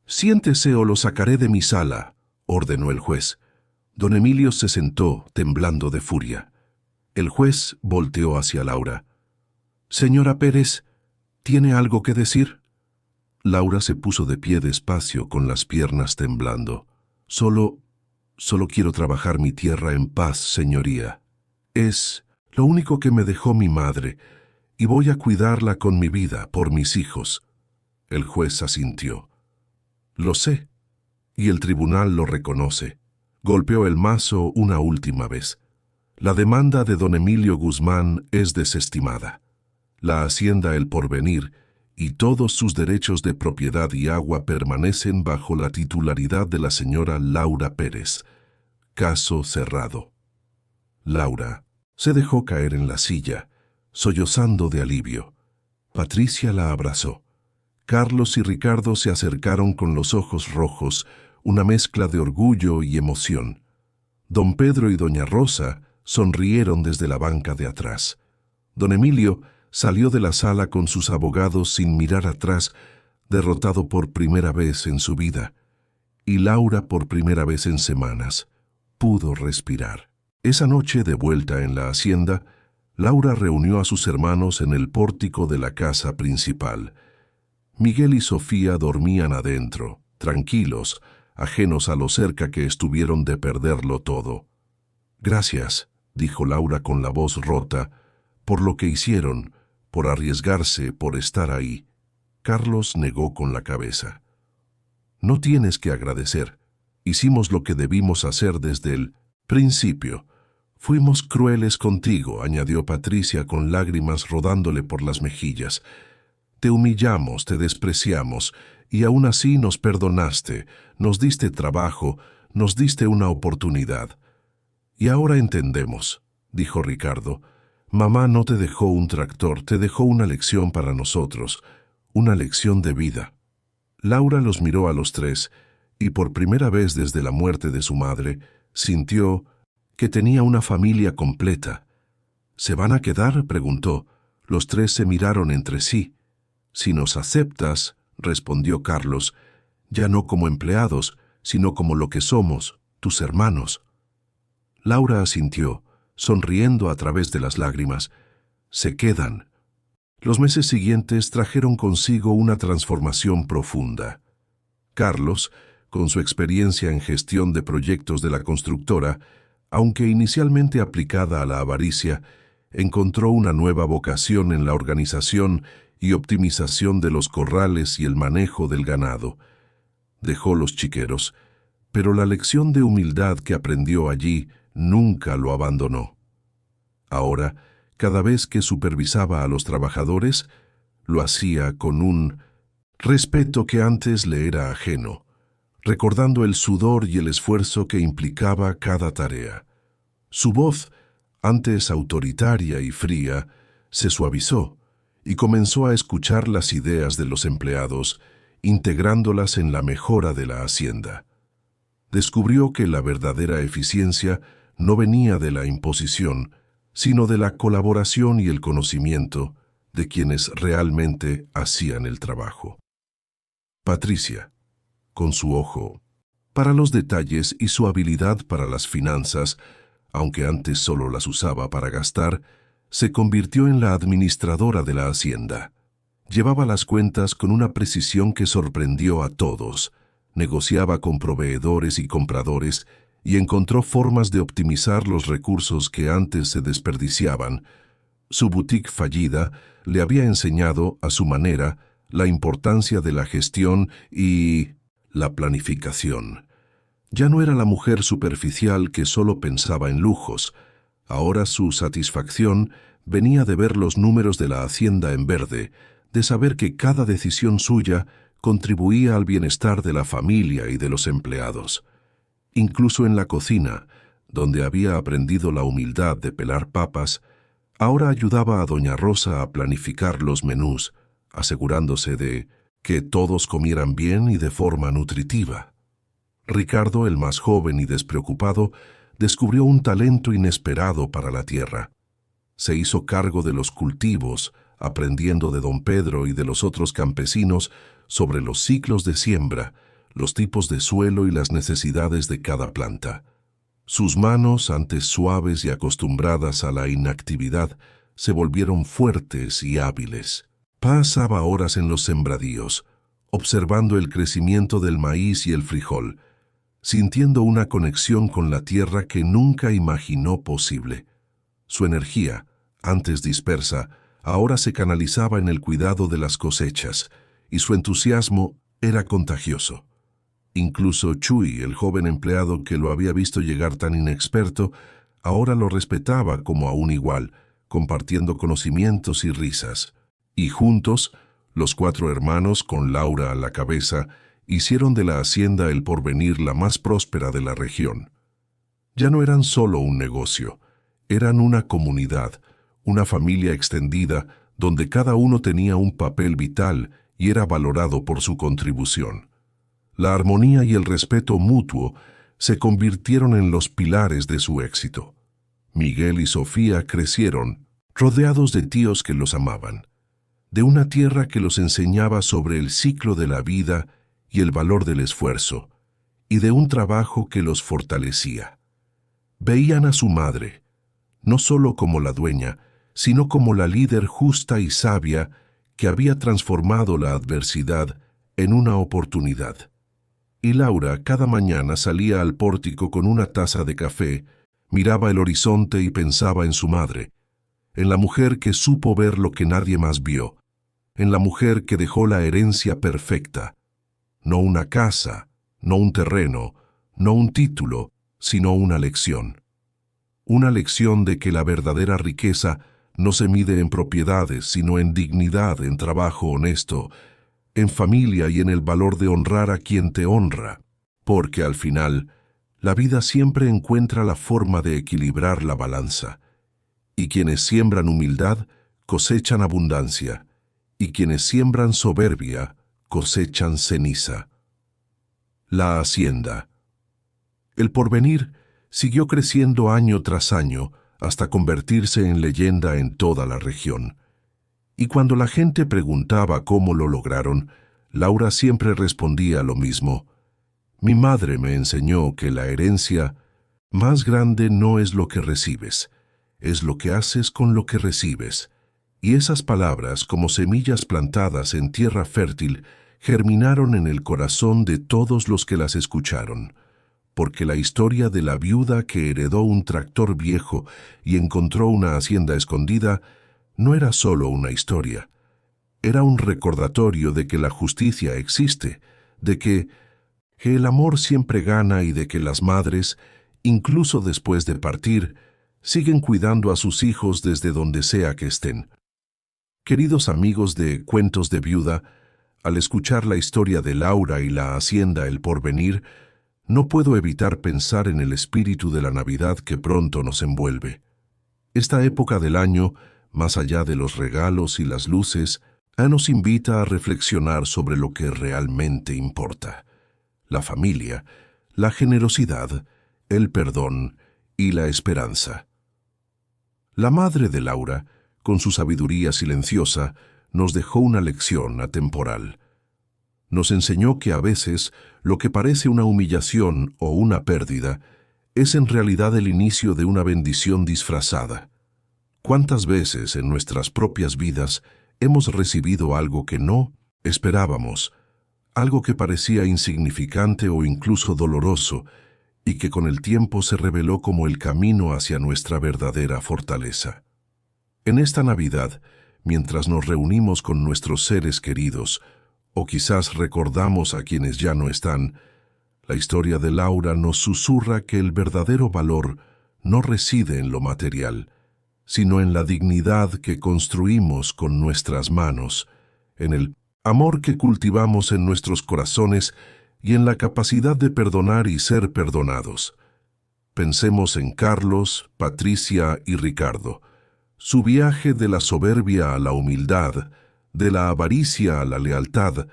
A: «Siéntese o lo sacaré de mi sala», ordenó el juez. Don Emilio se sentó, temblando de furia. El juez volteó hacia Laura. «Señora Pérez, ¿tiene algo que decir?» Laura se puso de pie despacio, con las piernas temblando. Solo quiero trabajar mi tierra en paz, señoría. Es lo único que me dejó mi madre, y voy a cuidarla con mi vida por mis hijos». El juez asintió. «Lo sé, y el tribunal lo reconoce». Golpeó el mazo una última vez. «La demanda de don Emilio Guzmán es desestimada. La Hacienda El Porvenir y todos sus derechos de propiedad y agua permanecen bajo la titularidad de la señora Laura Pérez. Caso cerrado». Laura Se dejó caer en la silla, sollozando de alivio. Patricia la abrazó. Carlos y Ricardo se acercaron con los ojos rojos, una mezcla de orgullo y emoción. Don Pedro y doña Rosa sonrieron desde la banca de atrás. Don Emilio salió de la sala con sus abogados sin mirar atrás, derrotado por primera vez en su vida. Y Laura, por primera vez en semanas, pudo respirar. Esa noche, de vuelta en la hacienda, Laura reunió a sus hermanos en el pórtico de la casa principal. Miguel y Sofía dormían adentro, tranquilos, ajenos a lo cerca que estuvieron de perderlo todo. «Gracias», dijo Laura con la voz rota, «por lo que hicieron, por arriesgarse, por estar ahí». Carlos negó con la cabeza. «No tienes que agradecer. Hicimos lo que debimos hacer desde el principio. Fuimos crueles contigo», añadió Patricia con lágrimas rodándole por las mejillas. «Te humillamos, te despreciamos, y aún así nos perdonaste, nos diste trabajo, nos diste una oportunidad». «Y ahora entendemos», dijo Ricardo. «Mamá no te dejó un tractor, te dejó una lección para nosotros, una lección de vida». Laura los miró a los tres, y por primera vez desde la muerte de su madre, sintió que tenía una familia completa. «¿Se van a quedar?», preguntó. Los tres se miraron entre sí. «Si nos aceptas», respondió Carlos, «ya no como empleados, sino como lo que somos, tus hermanos». Laura asintió, sonriendo a través de las lágrimas. «Se quedan». Los meses siguientes trajeron consigo una transformación profunda. Carlos, con su experiencia en gestión de proyectos de la constructora, aunque inicialmente aplicada a la avaricia, encontró una nueva vocación en la organización y optimización de los corrales y el manejo del ganado. Dejó los chiqueros, pero la lección de humildad que aprendió allí nunca lo abandonó. Ahora, cada vez que supervisaba a los trabajadores, lo hacía con un respeto que antes le era ajeno, recordando el sudor y el esfuerzo que implicaba cada tarea. Su voz, antes autoritaria y fría, se suavizó y comenzó a escuchar las ideas de los empleados, integrándolas en la mejora de la hacienda. Descubrió que la verdadera eficiencia no venía de la imposición, sino de la colaboración y el conocimiento de quienes realmente hacían el trabajo. Patricia, con su ojo para los detalles y su habilidad para las finanzas, aunque antes solo las usaba para gastar, se convirtió en la administradora de la hacienda. Llevaba las cuentas con una precisión que sorprendió a todos, negociaba con proveedores y compradores y encontró formas de optimizar los recursos que antes se desperdiciaban. Su boutique fallida le había enseñado, a su manera, la importancia de la gestión y la planificación. Ya no era la mujer superficial que solo pensaba en lujos. Ahora su satisfacción venía de ver los números de la hacienda en verde, de saber que cada decisión suya contribuía al bienestar de la familia y de los empleados. Incluso en la cocina, donde había aprendido la humildad de pelar papas, ahora ayudaba a doña Rosa a planificar los menús, asegurándose de que todos comieran bien y de forma nutritiva. Ricardo, el más joven y despreocupado, descubrió un talento inesperado para la tierra. Se hizo cargo de los cultivos, aprendiendo de don Pedro y de los otros campesinos sobre los ciclos de siembra, los tipos de suelo y las necesidades de cada planta. Sus manos, antes suaves y acostumbradas a la inactividad, se volvieron fuertes y hábiles. Pasaba horas en los sembradíos, observando el crecimiento del maíz y el frijol, sintiendo una conexión con la tierra que nunca imaginó posible. Su energía, antes dispersa, ahora se canalizaba en el cuidado de las cosechas, y su entusiasmo era contagioso. Incluso Chuy, el joven empleado que lo había visto llegar tan inexperto, ahora lo respetaba como a un igual, compartiendo conocimientos y risas. Y juntos, los 4 hermanos, con Laura a la cabeza, hicieron de la hacienda El Porvenir la más próspera de la región. Ya no eran solo un negocio, Eran una comunidad, una familia extendida, donde cada uno tenía un papel vital y era valorado por su contribución. La armonía y el respeto mutuo se convirtieron en los pilares de su éxito. Miguel y Sofía crecieron, rodeados de tíos que los amaban, de una tierra que los enseñaba sobre el ciclo de la vida y el valor del esfuerzo, y de un trabajo que los fortalecía. Veían a su madre, no solo como la dueña, sino como la líder justa y sabia que había transformado la adversidad en una oportunidad. Y Laura cada mañana salía al pórtico con una taza de café, miraba el horizonte y pensaba en su madre, en la mujer que supo ver lo que nadie más vio, en la mujer que dejó la herencia perfecta, no una casa, no un terreno, no un título, sino una lección. Una lección de que la verdadera riqueza no se mide en propiedades, sino en dignidad, en trabajo honesto, en familia y en el valor de honrar a quien te honra, porque al final, la vida siempre encuentra la forma de equilibrar la balanza, y quienes siembran humildad cosechan abundancia, y quienes siembran soberbia cosechan ceniza. La hacienda. El Porvenir siguió creciendo año tras año hasta convertirse en leyenda en toda la región. Y cuando la gente preguntaba cómo lo lograron, Laura siempre respondía lo mismo. Mi madre me enseñó que la herencia más grande no es lo que recibes, es lo que haces con lo que recibes. Y esas palabras, como semillas plantadas en tierra fértil, germinaron en el corazón de todos los que las escucharon, porque la historia de la viuda que heredó un tractor viejo y encontró una hacienda escondida no era solo una historia, era un recordatorio de que la justicia existe, de que el amor siempre gana y de que las madres, incluso después de partir, siguen cuidando a sus hijos desde donde sea que estén. Queridos amigos de Cuentos de Viuda, al escuchar la historia de Laura y la hacienda El Porvenir, no puedo evitar pensar en el espíritu de la Navidad que pronto nos envuelve. Esta época del año, más allá de los regalos y las luces, nos invita a reflexionar sobre lo que realmente importa: la familia, la generosidad, el perdón y la esperanza. La madre de Laura, con su sabiduría silenciosa, nos dejó una lección atemporal. Nos enseñó que a veces lo que parece una humillación o una pérdida es en realidad el inicio de una bendición disfrazada. ¿Cuántas veces en nuestras propias vidas hemos recibido algo que no esperábamos, algo que parecía insignificante o incluso doloroso, y que con el tiempo se reveló como el camino hacia nuestra verdadera fortaleza? En esta Navidad, mientras nos reunimos con nuestros seres queridos, o quizás recordamos a quienes ya no están, la historia de Laura nos susurra que el verdadero valor no reside en lo material, sino en la dignidad que construimos con nuestras manos, en el amor que cultivamos en nuestros corazones y en la capacidad de perdonar y ser perdonados. Pensemos en Carlos, Patricia y Ricardo. Su viaje de la soberbia a la humildad, de la avaricia a la lealtad,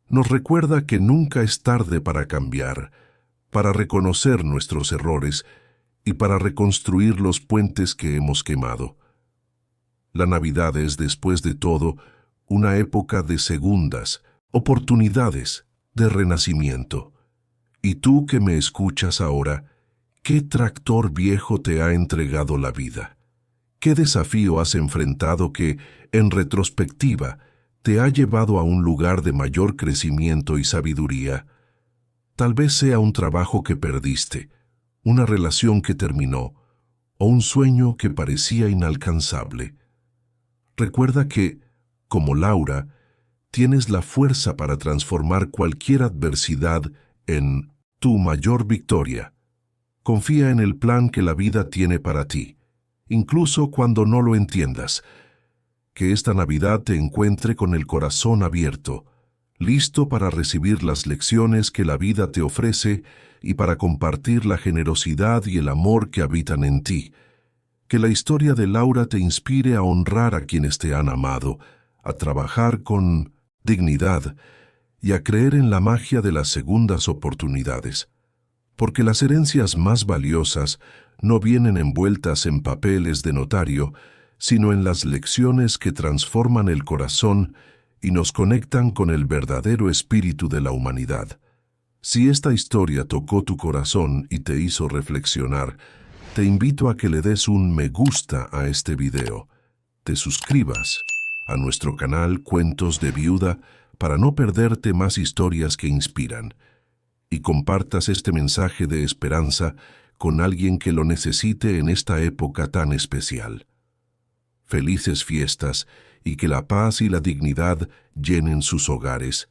A: nos recuerda que nunca es tarde para cambiar, para reconocer nuestros errores y para reconstruir los puentes que hemos quemado. La Navidad es, después de todo, una época de segundas, oportunidades, de renacimiento. Y tú que me escuchas ahora, ¿qué tractor viejo te ha entregado la vida? ¿Qué desafío has enfrentado que, en retrospectiva, te ha llevado a un lugar de mayor crecimiento y sabiduría? Tal vez sea un trabajo que perdiste, una relación que terminó, o un sueño que parecía inalcanzable. Recuerda que, como Laura, tienes la fuerza para transformar cualquier adversidad en tu mayor victoria. Confía en el plan que la vida tiene para ti, incluso cuando no lo entiendas. Que esta Navidad te encuentre con el corazón abierto, listo para recibir las lecciones que la vida te ofrece y para compartir la generosidad y el amor que habitan en ti. Que la historia de Laura te inspire a honrar a quienes te han amado, a trabajar con dignidad y a creer en la magia de las segundas oportunidades. Porque las herencias más valiosas no vienen envueltas en papeles de notario, sino en las lecciones que transforman el corazón y nos conectan con el verdadero espíritu de la humanidad. Si esta historia tocó tu corazón y te hizo reflexionar, te invito a que le des un me gusta a este video, te suscribas a nuestro canal Cuentos de Viuda para no perderte más historias que inspiran, y compartas este mensaje de esperanza con alguien que lo necesite en esta época tan especial. Felices fiestas y que la paz y la dignidad llenen sus hogares.